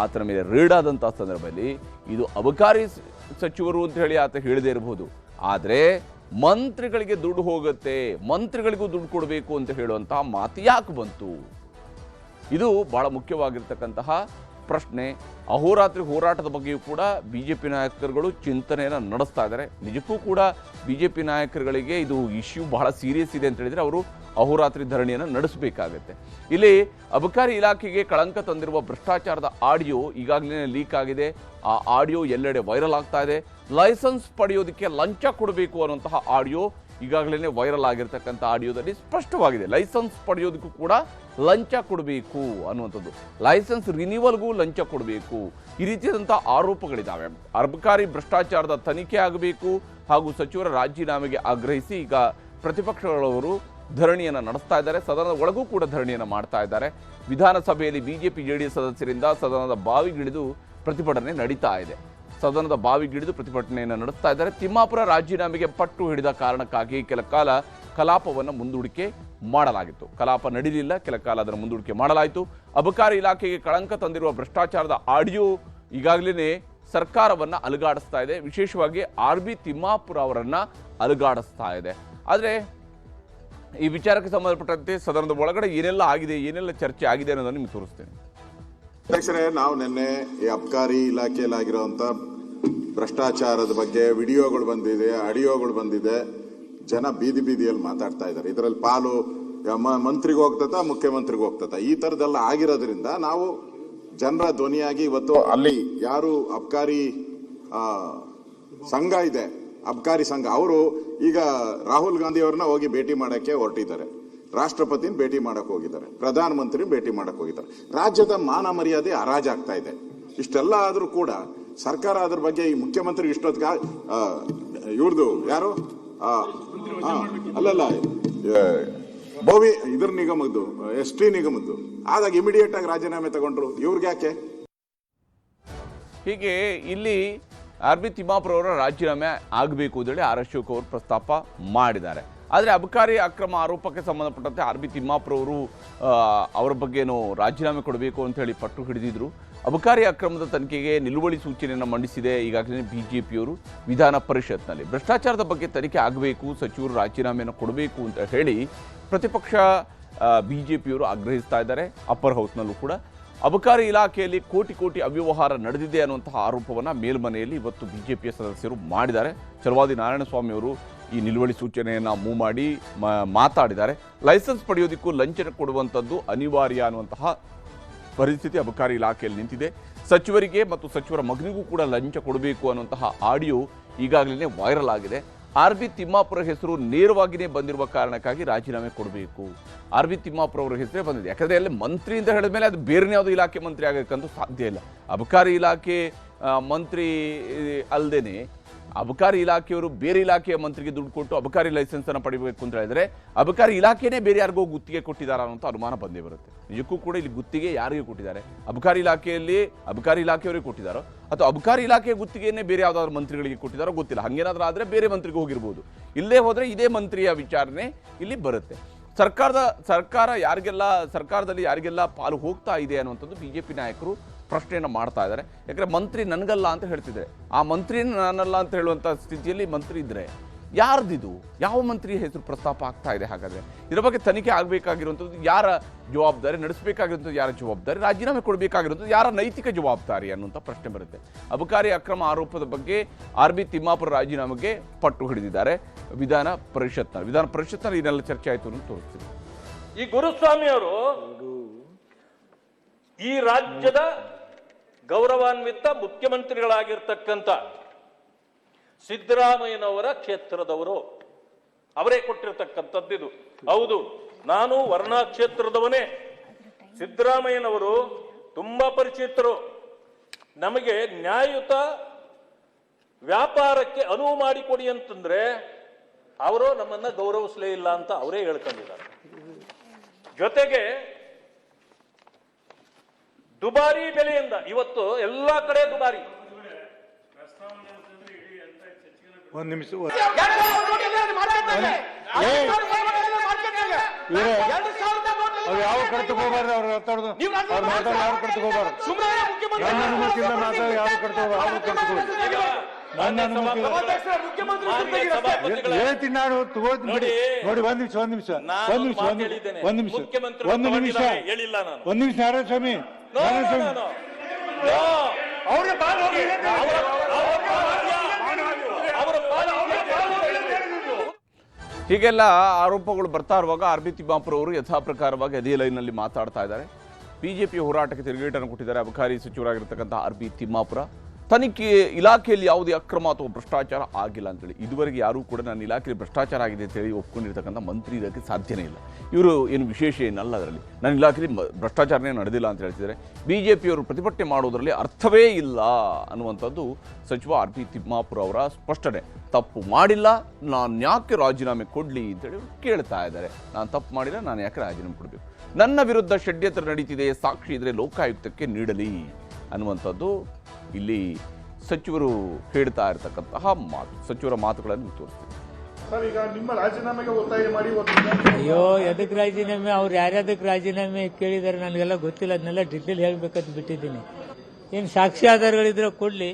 [SPEAKER 1] ಆತನ ಮೇಲೆ ರೇಡ್ ಆದಂಥ ಸಂದರ್ಭದಲ್ಲಿ ಇದು ಅಬಕಾರಿ ಸಚಿವರು ಅಂತ ಹೇಳಿ ಆತ ಹೇಳದೇ ಇರಬಹುದು, ಆದರೆ ಮಂತ್ರಿಗಳಿಗೆ ದುಡ್ಡು ಹೋಗುತ್ತೆ, ಮಂತ್ರಿಗಳಿಗೂ ದುಡ್ಡು ಕೊಡಬೇಕು ಅಂತ ಹೇಳುವಂತಹ ಮಾತು ಯಾಕೆ ಬಂತು? ಇದು ಬಹಳ ಮುಖ್ಯವಾಗಿರ್ತಕ್ಕಂತಹ ಪ್ರಶ್ನೆ. ಅಹೋರಾತ್ರಿ ಹೋರಾಟದ ಬಗ್ಗೆಯೂ ಕೂಡ ಬಿಜೆಪಿ ನಾಯಕರುಗಳು ಚಿಂತನೆಯನ್ನು ನಡೆಸ್ತಾ ಇದ್ದಾರೆ. ನಿಜಕ್ಕೂ ಕೂಡ ಬಿಜೆಪಿ ನಾಯಕರುಗಳಿಗೆ ಇದು ಇಶ್ಯೂ ಬಹಳ ಸೀರಿಯಸ್ ಇದೆ ಅಂತ ಹೇಳಿದರೆ ಅವರು ಅಹೋರಾತ್ರಿ ಧರಣಿಯನ್ನು ನಡೆಸಬೇಕಾಗತ್ತೆ. ಇಲ್ಲಿ ಅಬಕಾರಿ ಇಲಾಖೆಗೆ ಕಳಂಕ ತಂದಿರುವ ಭ್ರಷ್ಟಾಚಾರದ ಆಡಿಯೋ ಈಗಾಗಲೇ ಲೀಕ್ ಆಗಿದೆ. ಆ ಆಡಿಯೋ ಎಲ್ಲೆಡೆ ವೈರಲ್ ಆಗ್ತಾ ಇದೆ. ಲೈಸೆನ್ಸ್ ಪಡೆಯೋದಕ್ಕೆ ಲಂಚ ಕೊಡಬೇಕು ಅನ್ನುವಂತಹ ಆಡಿಯೋ ಈಗಾಗಲೇ ವೈರಲ್ ಆಗಿರ್ತಕ್ಕಂಥ ಆಡಿಯೋದಲ್ಲಿ ಸ್ಪಷ್ಟವಾಗಿದೆ. ಲೈಸೆನ್ಸ್ ಪಡೆಯೋದಕ್ಕೂ ಕೂಡ ಲಂಚ ಕೊಡಬೇಕು ಅನ್ನುವಂಥದ್ದು, ಲೈಸೆನ್ಸ್ ರಿನ್ಯೂವಲ್ಗೂ ಲಂಚ ಕೊಡಬೇಕು, ಈ ರೀತಿಯಾದಂಥ ಆರೋಪಗಳಿದ್ದಾವೆ. ಅಬಕಾರಿ ಭ್ರಷ್ಟಾಚಾರದ ತನಿಖೆ ಆಗಬೇಕು ಹಾಗೂ ಸಚಿವರ ರಾಜೀನಾಮೆಗೆ ಆಗ್ರಹಿಸಿ ಈಗ ಪ್ರತಿಪಕ್ಷಗಳವರು ಧರಣಿಯನ್ನು ನಡೆಸ್ತಾ ಇದ್ದಾರೆ. ಸದನದ ಒಳಗೂ ಕೂಡ ಧರಣಿಯನ್ನು ಮಾಡ್ತಾ ಇದ್ದಾರೆ. ವಿಧಾನಸಭೆಯಲ್ಲಿ ಬಿಜೆಪಿ JDS ಸದಸ್ಯರಿಂದ ಸದನದ ಬಾವಿಗಿಳಿದು ಪ್ರತಿಭಟನೆ ನಡೀತಾ ಇದೆ. ಸದನದ ಬಾವಿಗಿಳಿದು ಪ್ರತಿಭಟನೆಯನ್ನು ನಡೆಸ್ತಾ ಇದ್ದಾರೆ. ತಿಮ್ಮಾಪುರ ರಾಜೀನಾಮೆಗೆ ಪಟ್ಟು ಹಿಡಿದ ಕಾರಣಕ್ಕಾಗಿ ಕೆಲ ಕಾಲ ಕಲಾಪವನ್ನು ಮುಂದೂಡಿಕೆ ಮಾಡಲಾಗಿತ್ತು. ಕಲಾಪ ನಡೆಯಲಿಲ್ಲ, ಕೆಲ ಕಾಲ ಅದನ್ನು ಮುಂದೂಡಿಕೆ ಮಾಡಲಾಯಿತು. ಅಬಕಾರಿ ಇಲಾಖೆಗೆ ಕಳಂಕ ತಂದಿರುವ ಭ್ರಷ್ಟಾಚಾರದ ಆಡಿಯೋ ಈಗಾಗಲೇ ಸರ್ಕಾರವನ್ನು ಅಲುಗಾಡಿಸ್ತಾ ಇದೆ. ವಿಶೇಷವಾಗಿ RB ತಿಮ್ಮಾಪುರ ಅವರನ್ನು ಅಲುಗಾಡಿಸ್ತಾ ಇದೆ. ಆದರೆ ಈ ವಿಚಾರಕ್ಕೆ ಸಂಬಂಧಪಟ್ಟಂತೆ ಸದನದ ಒಳಗಡೆ ಏನೆಲ್ಲ ಆಗಿದೆ, ಏನೆಲ್ಲ ಚರ್ಚೆ ಆಗಿದೆ ಅನ್ನೋದನ್ನು ನಿಮಗೆ ತೋರಿಸ್ತೇನೆ.
[SPEAKER 10] ಅಧ್ಯಕ್ಷರೇ, ನಾವು ನಿನ್ನೆ ಈ ಅಬಕಾರಿ ಇಲಾಖೆಯಲ್ಲಿ ಆಗಿರುವಂತ ಭ್ರಷ್ಟಾಚಾರದ ಬಗ್ಗೆ ವಿಡಿಯೋಗಳು ಬಂದಿದೆ, ಆಡಿಯೋಗಳು ಬಂದಿದೆ. ಜನ ಬೀದಿ ಬೀದಿಯಲ್ಲಿ ಮಾತಾಡ್ತಾ ಇದ್ದಾರೆ. ಇದರಲ್ಲಿ ಪಾಲು ಮಂತ್ರಿಗೆ ಹೋಗ್ತದ, ಮುಖ್ಯಮಂತ್ರಿಗೆ ಹೋಗ್ತದ, ಈ ತರದೆಲ್ಲ ಆಗಿರೋದ್ರಿಂದ ನಾವು ಜನರ ಧ್ವನಿಯಾಗಿ ಇವತ್ತು ಅಲ್ಲಿ ಯಾರು ಅಬಕಾರಿ ಸಂಘ ಇದೆ, ಅಬಕಾರಿ ಸಂಘ, ಅವರು ಈಗ ರಾಹುಲ್ ಗಾಂಧಿ ಅವ್ರನ್ನ ಹೋಗಿ ಭೇಟಿ ಮಾಡಕ್ಕೆ ಹೊರಟಿದ್ದಾರೆ. ರಾಷ್ಟ್ರಪತಿನ ಭೇಟಿ ಮಾಡಕ್ ಹೋಗಿದ್ದಾರೆ, ಪ್ರಧಾನಮಂತ್ರಿ ಭೇಟಿ ಮಾಡಕ್ ಹೋಗಿದ್ದಾರೆ. ರಾಜ್ಯದ ಮಾನ ಮರ್ಯಾದೆ ಹರಾಜಾಗ್ತಾ ಇದೆ. ಇಷ್ಟೆಲ್ಲ ಆದ್ರೂ ಕೂಡ ಸರ್ಕಾರ ಅದ್ರ ಬಗ್ಗೆ ಈ ಮುಖ್ಯಮಂತ್ರಿ ಇಷ್ಟೊತ್ತಿಗೆ ಇವ್ರದ್ದು ಯಾರು ಅಲ್ಲಲ್ಲ ಬೋವಿ ಇದ್ರ ನಿಗಮದ್ದು ST ನಿಗಮದ್ದು ಆದಾಗ ಇಮಿಡಿಯೇಟ್ ಆಗಿ ರಾಜೀನಾಮೆ ತಗೊಂಡ್ರು. ಇವ್ರಿಗೆ ಯಾಕೆ?
[SPEAKER 1] ಹೀಗೆ ಇಲ್ಲಿ RB ತಿಮ್ಮಾಪುರ ಅವರ ರಾಜೀನಾಮೆ ಆಗಬೇಕು ಅಂತೇಳಿ R ಅಶೋಕ್ ಅವರು ಪ್ರಸ್ತಾಪ ಮಾಡಿದ್ದಾರೆ. ಆದರೆ ಅಬಕಾರಿ ಅಕ್ರಮ ಆರೋಪಕ್ಕೆ ಸಂಬಂಧಪಟ್ಟಂತೆ RB ತಿಮ್ಮಾಪುರ ಅವರು ಅವರ ಬಗ್ಗೆನೂ ರಾಜೀನಾಮೆ ಕೊಡಬೇಕು ಅಂತ ಹೇಳಿ ಪಟ್ಟು ಹಿಡಿದಿದ್ರು. ಅಬಕಾರಿ ಅಕ್ರಮದ ತನಿಖೆಗೆ ನಿಲುವಳಿ ಸೂಚನೆಯನ್ನು ಮಂಡಿಸಿದೆ ಈಗಾಗಲೇ ಬಿಜೆಪಿಯವರು ವಿಧಾನ ಪರಿಷತ್ನಲ್ಲಿ. ಭ್ರಷ್ಟಾಚಾರದ ಬಗ್ಗೆ ತನಿಖೆ ಆಗಬೇಕು, ಸಚಿವರು ರಾಜೀನಾಮೆಯನ್ನು ಕೊಡಬೇಕು ಅಂತ ಹೇಳಿ ಪ್ರತಿಪಕ್ಷ ಬಿಜೆಪಿಯವರು ಆಗ್ರಹಿಸ್ತಾ ಇದ್ದಾರೆ. ಅಪ್ಪರ್ ಹೌಸ್ನಲ್ಲೂ ಕೂಡ ಅಬಕಾರಿ ಇಲಾಖೆಯಲ್ಲಿ ಕೋಟಿ ಕೋಟಿ ಅವ್ಯವಹಾರ ನಡೆದಿದೆ ಅನ್ನುವಂತಹ ಆರೋಪವನ್ನು ಮೇಲ್ಮನೆಯಲ್ಲಿ ಇವತ್ತು ಬಿಜೆಪಿಯ ಸದಸ್ಯರು ಮಾಡಿದ್ದಾರೆ. ಛಲವಾದಿ ನಾರಾಯಣಸ್ವಾಮಿ ಅವರು ಈ ನಿಲುವಳಿ ಸೂಚನೆಯನ್ನು ಮೂವ್ ಮಾಡಿ ಮಾತಾಡಿದ್ದಾರೆ. ಲೈಸೆನ್ಸ್ ಪಡೆಯೋದಕ್ಕೂ ಲಂಚ ಕೊಡುವಂಥದ್ದು ಅನಿವಾರ್ಯ ಅನ್ನುವಂತಹ ಪರಿಸ್ಥಿತಿ ಅಬಕಾರಿ ಇಲಾಖೆಯಲ್ಲಿ ನಿಂತಿದೆ. ಸಚಿವರಿಗೆ ಮತ್ತು ಸಚಿವರ ಮಗನಿಗೂ ಕೂಡ ಲಂಚ ಕೊಡಬೇಕು ಅನ್ನುವಂತಹ ಆಡಿಯೋ ಈಗಾಗಲೇ ವೈರಲ್ ಆಗಿದೆ. RB ತಿಮ್ಮಾಪುರ ಹೆಸರು ನೇರವಾಗಿಯೇ ಬಂದಿರುವ ಕಾರಣಕ್ಕಾಗಿ ರಾಜೀನಾಮೆ ಕೊಡಬೇಕು. RB ತಿಮ್ಮಾಪುರ ಅವರ ಹೆಸರೇ ಬಂದಿದೆ. ಯಾಕಂದರೆ ಅಲ್ಲಿ ಮಂತ್ರಿ ಅಂತ ಹೇಳಿದ ಮೇಲೆ ಅದು ಬೇರೆ ಯಾವುದೋ ಇಲಾಖೆ ಮಂತ್ರಿ ಆಗೋಕ್ಕಂತೂ ಸಾಧ್ಯ ಇಲ್ಲ. ಅಬಕಾರಿ ಇಲಾಖೆ ಮಂತ್ರಿ ಅಲ್ಲದೇನೆ ಅಬಕಾರಿ ಇಲಾಖೆಯವರು ಬೇರೆ ಇಲಾಖೆಯ ಮಂತ್ರಿಗೆ ದುಡ್ಡು ಕೊಟ್ಟು ಅಬಕಾರಿ ಲೈಸೆನ್ಸನ್ನು ಪಡಿಬೇಕು ಅಂತ ಹೇಳಿದ್ರೆ ಅಬಕಾರಿ ಇಲಾಖೆನೇ ಬೇರೆ ಯಾರಿಗೋ ಗುತ್ತಿಗೆ ಕೊಟ್ಟಿದ್ದಾರೆ ಅನ್ನೋಂಥ ಅನುಮಾನ ಬಂದೇ ಬರುತ್ತೆ. ನಿಜಕ್ಕೂ ಕೂಡ ಇಲ್ಲಿ ಗುತ್ತಿಗೆ ಯಾರಿಗೆ ಕೊಟ್ಟಿದ್ದಾರೆ? ಅಬಕಾರಿ ಇಲಾಖೆಯಲ್ಲಿ ಅಬಕಾರಿ ಇಲಾಖೆಯವರಿಗೆ ಕೊಟ್ಟಿದ್ದಾರೋ ಅಥವಾ ಅಬಕಾರಿ ಇಲಾಖೆಯ ಗುತ್ತಿಗೆಯನ್ನೇ ಬೇರೆ ಯಾವುದಾದ್ರು ಮಂತ್ರಿಗಳಿಗೆ ಕೊಟ್ಟಿದ್ದಾರೋ ಗೊತ್ತಿಲ್ಲ. ಹಾಗೇನಾದ್ರೂ ಆದರೆ ಬೇರೆ ಮಂತ್ರಿಗೆ ಹೋಗಿರ್ಬೋದು. ಇಲ್ಲೇ ಹೋದರೆ ಇದೇ ಮಂತ್ರಿಯ ವಿಚಾರಣೆ ಇಲ್ಲಿ ಬರುತ್ತೆ. ಸರ್ಕಾರದಲ್ಲಿ ಯಾರಿಗೆಲ್ಲ ಪಾಲು ಹೋಗ್ತಾ ಇದೆ ಅನ್ನುವಂಥದ್ದು ಬಿಜೆಪಿ ನಾಯಕರು ಪ್ರಶ್ನೆಯನ್ನು ಮಾಡ್ತಾ ಇದ್ದಾರೆ. ಯಾಕಂದರೆ ಮಂತ್ರಿ ನನಗಲ್ಲ ಅಂತ ಹೇಳ್ತಿದ್ದಾರೆ. ಆ ಮಂತ್ರಿ ನಾನಲ್ಲ ಅಂತ ಹೇಳುವಂಥ ಸ್ಥಿತಿಯಲ್ಲಿ ಮಂತ್ರಿ ಇದ್ದರೆ ಯಾರ್ದಿದು, ಯಾವ ಮಂತ್ರಿಯ ಹೆಸರು ಪ್ರಸ್ತಾಪ ಆಗ್ತಾ ಇದೆ? ಹಾಗಾದರೆ ಇದರ ಬಗ್ಗೆ ತನಿಖೆ ಆಗಬೇಕಾಗಿರುವಂಥದ್ದು ಯಾರ ಜವಾಬ್ದಾರಿ, ನಡೆಸಬೇಕಾಗಿರುವಂಥದ್ದು ಯಾರ ಜವಾಬ್ದಾರಿ, ರಾಜೀನಾಮೆ ಕೊಡಬೇಕಾಗಿರುವಂಥದ್ದು ಯಾರ ನೈತಿಕ ಜವಾಬ್ದಾರಿ ಅನ್ನುವಂಥ ಪ್ರಶ್ನೆ ಬರುತ್ತೆ. ಅಬಕಾರಿ ಅಕ್ರಮ ಆರೋಪದ ಬಗ್ಗೆ RB ತಿಮ್ಮಾಪುರ ರಾಜೀನಾಮೆಗೆ ಪಟ್ಟು ಹಿಡಿದಿದ್ದಾರೆ ವಿಧಾನ ಪರಿಷತ್ನಲ್ಲಿ ಇದೆಲ್ಲ ಚರ್ಚೆ ಆಯಿತು ಅಂತ ತೋರಿಸ್ತೀವಿ.
[SPEAKER 11] ಈ ಗುರುಸ್ವಾಮಿ ಅವರು ಈ ರಾಜ್ಯದ ಗೌರವಾನ್ವಿತ ಮುಖ್ಯಮಂತ್ರಿಗಳಾಗಿರ್ತಕ್ಕಂಥ ಸಿದ್ದರಾಮಯ್ಯನವರ ಕ್ಷೇತ್ರದವರು, ಅವರೇ ಕೊಟ್ಟಿರ್ತಕ್ಕಂಥದ್ದಿದು. ಹೌದು, ನಾನು ವರ್ಣಾ ಕ್ಷೇತ್ರದವನೇ. ಸಿದ್ದರಾಮಯ್ಯನವರು ತುಂಬಾ ಪರಿಚಿತರು. ನಮಗೆ ನ್ಯಾಯಯುತ ವ್ಯಾಪಾರಕ್ಕೆ ಅನುವು ಮಾಡಿಕೊಡಿ ಅಂತಂದ್ರೆ ಅವರು ನಮ್ಮನ್ನ ಗೌರವಿಸಲೇ ಇಲ್ಲ ಅಂತ ಅವರೇ ಹೇಳ್ಕೊಂಡಿದ್ದಾರೆ. ಜೊತೆಗೆ ದುಬಾರಿ ಬೆಲೆಯಿಂದ ಇವತ್ತು ಎಲ್ಲಾ ಕಡೆ ದುಬಾರಿ.
[SPEAKER 12] ಒಂದು ನಿಮಿಷ ಯಾವ ಕಡೆ ತಗೋಬಾರ್ದು, ಅವ್ರು ಮಾತಾಡೋದು ಯಾವ ಕಡೆ ತಗೋಬಾರ್ದು, ನನ್ನ ಅನುಮತಿಯಿಂದ ಮಾತಾಡೋ ಯಾವ ಕಡೆ ಹೇಳ್ತೀನಿ ನಾನು ತಗೋತೀನಿ ಬಿಡಿ. ನೋಡಿ ಒಂದ್ ನಿಮಿಷ ನಾರಾಯಣಸ್ವಾಮಿ
[SPEAKER 1] ಹೀಗೆಲ್ಲ ಆರೋಪಗಳು ಬರ್ತಾ ಇರುವಾಗ RB ತಿಮ್ಮಾಪುರ ಅವರು ಯಥಾ ಪ್ರಕಾರವಾಗಿ ಅದೇ ಲೈನ್ನಲ್ಲಿ ಮಾತಾಡ್ತಾ ಇದ್ದಾರೆ. ಬಿಜೆಪಿ ಹೋರಾಟಕ್ಕೆ ತಿರುಗೇಟನ್ನು ಕೊಟ್ಟಿದ್ದಾರೆ ಅಬಕಾರಿ ಸಚಿವರಾಗಿರ್ತಕ್ಕಂಥ RB ತಿಮ್ಮಾಪುರ. ತನಿಖೆ ಇಲಾಖೆಯಲ್ಲಿ ಯಾವುದೇ ಅಕ್ರಮ ಅಥವಾ ಭ್ರಷ್ಟಾಚಾರ ಆಗಿಲ್ಲ ಅಂತೇಳಿ ಇದುವರೆಗೆ ಯಾರೂ ಕೂಡ ನನ್ನ ಇಲಾಖೆಯಲ್ಲಿ ಭ್ರಷ್ಟಾಚಾರ ಆಗಿದೆ ಅಂತೇಳಿ ಒಪ್ಕೊಂಡಿರ್ತಕ್ಕಂಥ ಮಂತ್ರಿ ಇದಕ್ಕೆ ಸಾಧ್ಯನೇ ಇಲ್ಲ. ಇವರು ಏನು ವಿಶೇಷ ಏನಲ್ಲ, ಅದರಲ್ಲಿ ನನ್ನ ಇಲಾಖೆಯಲ್ಲಿ ಭ್ರಷ್ಟಾಚಾರನೇ ನಡೆದಿಲ್ಲ ಅಂತ ಹೇಳ್ತಿದ್ದಾರೆ. ಬಿಜೆಪಿಯವರು ಪ್ರತಿಭಟನೆ ಮಾಡೋದರಲ್ಲಿ ಅರ್ಥವೇ ಇಲ್ಲ ಅನ್ನುವಂಥದ್ದು ಸಚಿವ RB ತಿಮ್ಮಾಪುರ ಅವರ ಸ್ಪಷ್ಟನೆ. ತಪ್ಪು ಮಾಡಿಲ್ಲ, ನಾನು ಯಾಕೆ ರಾಜೀನಾಮೆ ಕೊಡಲಿ ಅಂತೇಳಿ ಕೇಳ್ತಾ ಇದ್ದಾರೆ. ನಾನು ತಪ್ಪು ಮಾಡಿಲ್ಲ, ನಾನು ಯಾಕೆ ರಾಜೀನಾಮೆ ಕೊಡಬೇಕು? ನನ್ನ ವಿರುದ್ಧ ಷಡ್ಯಂತ್ರ ನಡೀತಿದೆ, ಸಾಕ್ಷಿ ಇದ್ರೆ ಲೋಕಾಯುಕ್ತಕ್ಕೆ ನೀಡಲಿ ಅನ್ನುವಂಥದ್ದು ಇಲ್ಲಿ ಸಚಿವರು ಹೇಳ್ತಾ ಇರತಕ್ಕಂತಹ ಸಚಿವರ ಮಾತುಗಳನ್ನು ತೋರಿಸ್ತೀವಿ.
[SPEAKER 4] ಈಗ ನಿಮ್ಮ ರಾಜೀನಾಮೆಗೆ ಒತ್ತಾಯ ಮಾಡಿ
[SPEAKER 13] ಅಯ್ಯೋ ಎದಕ್ಕೆ ರಾಜೀನಾಮೆ, ಅವ್ರು ಯಾರ್ಯಾದಕ್ಕೆ ರಾಜೀನಾಮೆ ಕೇಳಿದಾರೆ ನನಗೆಲ್ಲ ಗೊತ್ತಿಲ್ಲ. ಅದನ್ನೆಲ್ಲ ಡಿಟೇಲ್ ಹೇಳ್ಬೇಕಂತ ಬಿಟ್ಟಿದ್ದೀನಿ. ಏನು ಸಾಕ್ಷಿ ಆಧಾರಗಳಿದ್ರೆ ಕೊಡ್ಲಿ.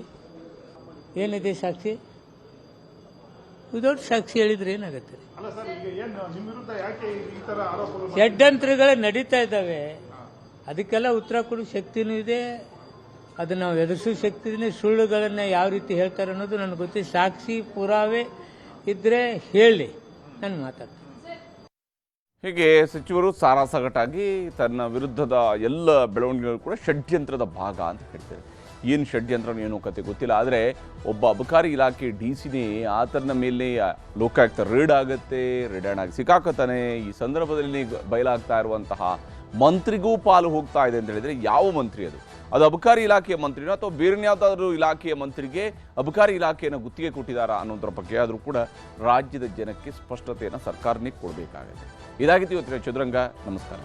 [SPEAKER 13] ಏನಿದೆ ಸಾಕ್ಷಿ? ವಿದೌಟ್ ಸಾಕ್ಷಿ ಹೇಳಿದ್ರೆ ಏನಾಗುತ್ತೆ? ಷಡ್ಯಂತ್ರಗಳು ನಡೀತಾ ಇದ್ದಾವೆ, ಅದಕ್ಕೆಲ್ಲ ಉತ್ತರ ಕೊಡೋ ಶಕ್ತಿನೂ ಇದೆ, ಅದನ್ನ ನಾವು ಎದುರಿಸೋ ಶಕ್ತಿ ಇದೆ. ಸುಳ್ಳುಗಳನ್ನ ಯಾವ ರೀತಿ ಹೇಳ್ತಾರೆ ಅನ್ನೋದು ನನಗೆ ಗೊತ್ತಿದೆ. ಸಾಕ್ಷಿ ಪುರಾವೆ ಇದ್ರೆ ಹೇಳಿ, ನಾನು ಮಾತಾಡ್ತೀನಿ.
[SPEAKER 1] ಹೀಗೆ ಸಚಿವರು ಸಾರಾಸಗಟಾಗಿ ತನ್ನ ವಿರುದ್ಧದ ಎಲ್ಲ ಬೆಳವಣಿಗೆಗಳು ಕೂಡ ಷಡ್ಯಂತ್ರದ ಭಾಗ ಅಂತ ಹೇಳ್ತಾರೆ. ಏನು ಷಡ್ಯಂತ್ರ ಏನೋ ಕತೆ ಗೊತ್ತಿಲ್ಲ. ಆದರೆ ಒಬ್ಬ ಅಬಕಾರಿ ಇಲಾಖೆ DCನೇ ಆತನ ಮೇಲೆ ಲೋಕಾಯುಕ್ತ ರೇಡ್ ಆಗುತ್ತೆ, ರೇಡ್ ಆಗಿ ಸಿಕ್ಕಾಕತಾನೆ. ಈ ಸಂದರ್ಭದಲ್ಲಿ ಬಯಲಾಗ್ತಾ ಇರುವಂತಹ ಮಂತ್ರಿಗೂ ಪಾಲು ಹೋಗ್ತಾ ಇದೆ ಅಂತ ಹೇಳಿದರೆ ಯಾವ ಮಂತ್ರಿ ಅದು? ಅದು ಅಬಕಾರಿ ಇಲಾಖೆಯ ಮಂತ್ರಿನೋ ಅಥವಾ ಬೇರೆ ಯಾವುದಾದ್ರೂ ಇಲಾಖೆಯ ಮಂತ್ರಿಗೆ ಅಬಕಾರಿ ಇಲಾಖೆಯನ್ನು ಗುತ್ತಿಗೆ ಕೊಟ್ಟಿದ್ದಾರಾ ಅನ್ನೋದ್ರ ಬಗ್ಗೆ ಆದರೂ ಕೂಡ ರಾಜ್ಯದ ಜನಕ್ಕೆ ಸ್ಪಷ್ಟತೆಯನ್ನು ಸರ್ಕಾರನೇ ಕೊಡಬೇಕಾಗುತ್ತೆ. ಇದಾಗಿತ್ತು ಇವತ್ತಿನ ಚದುರಂಗ. ನಮಸ್ಕಾರ.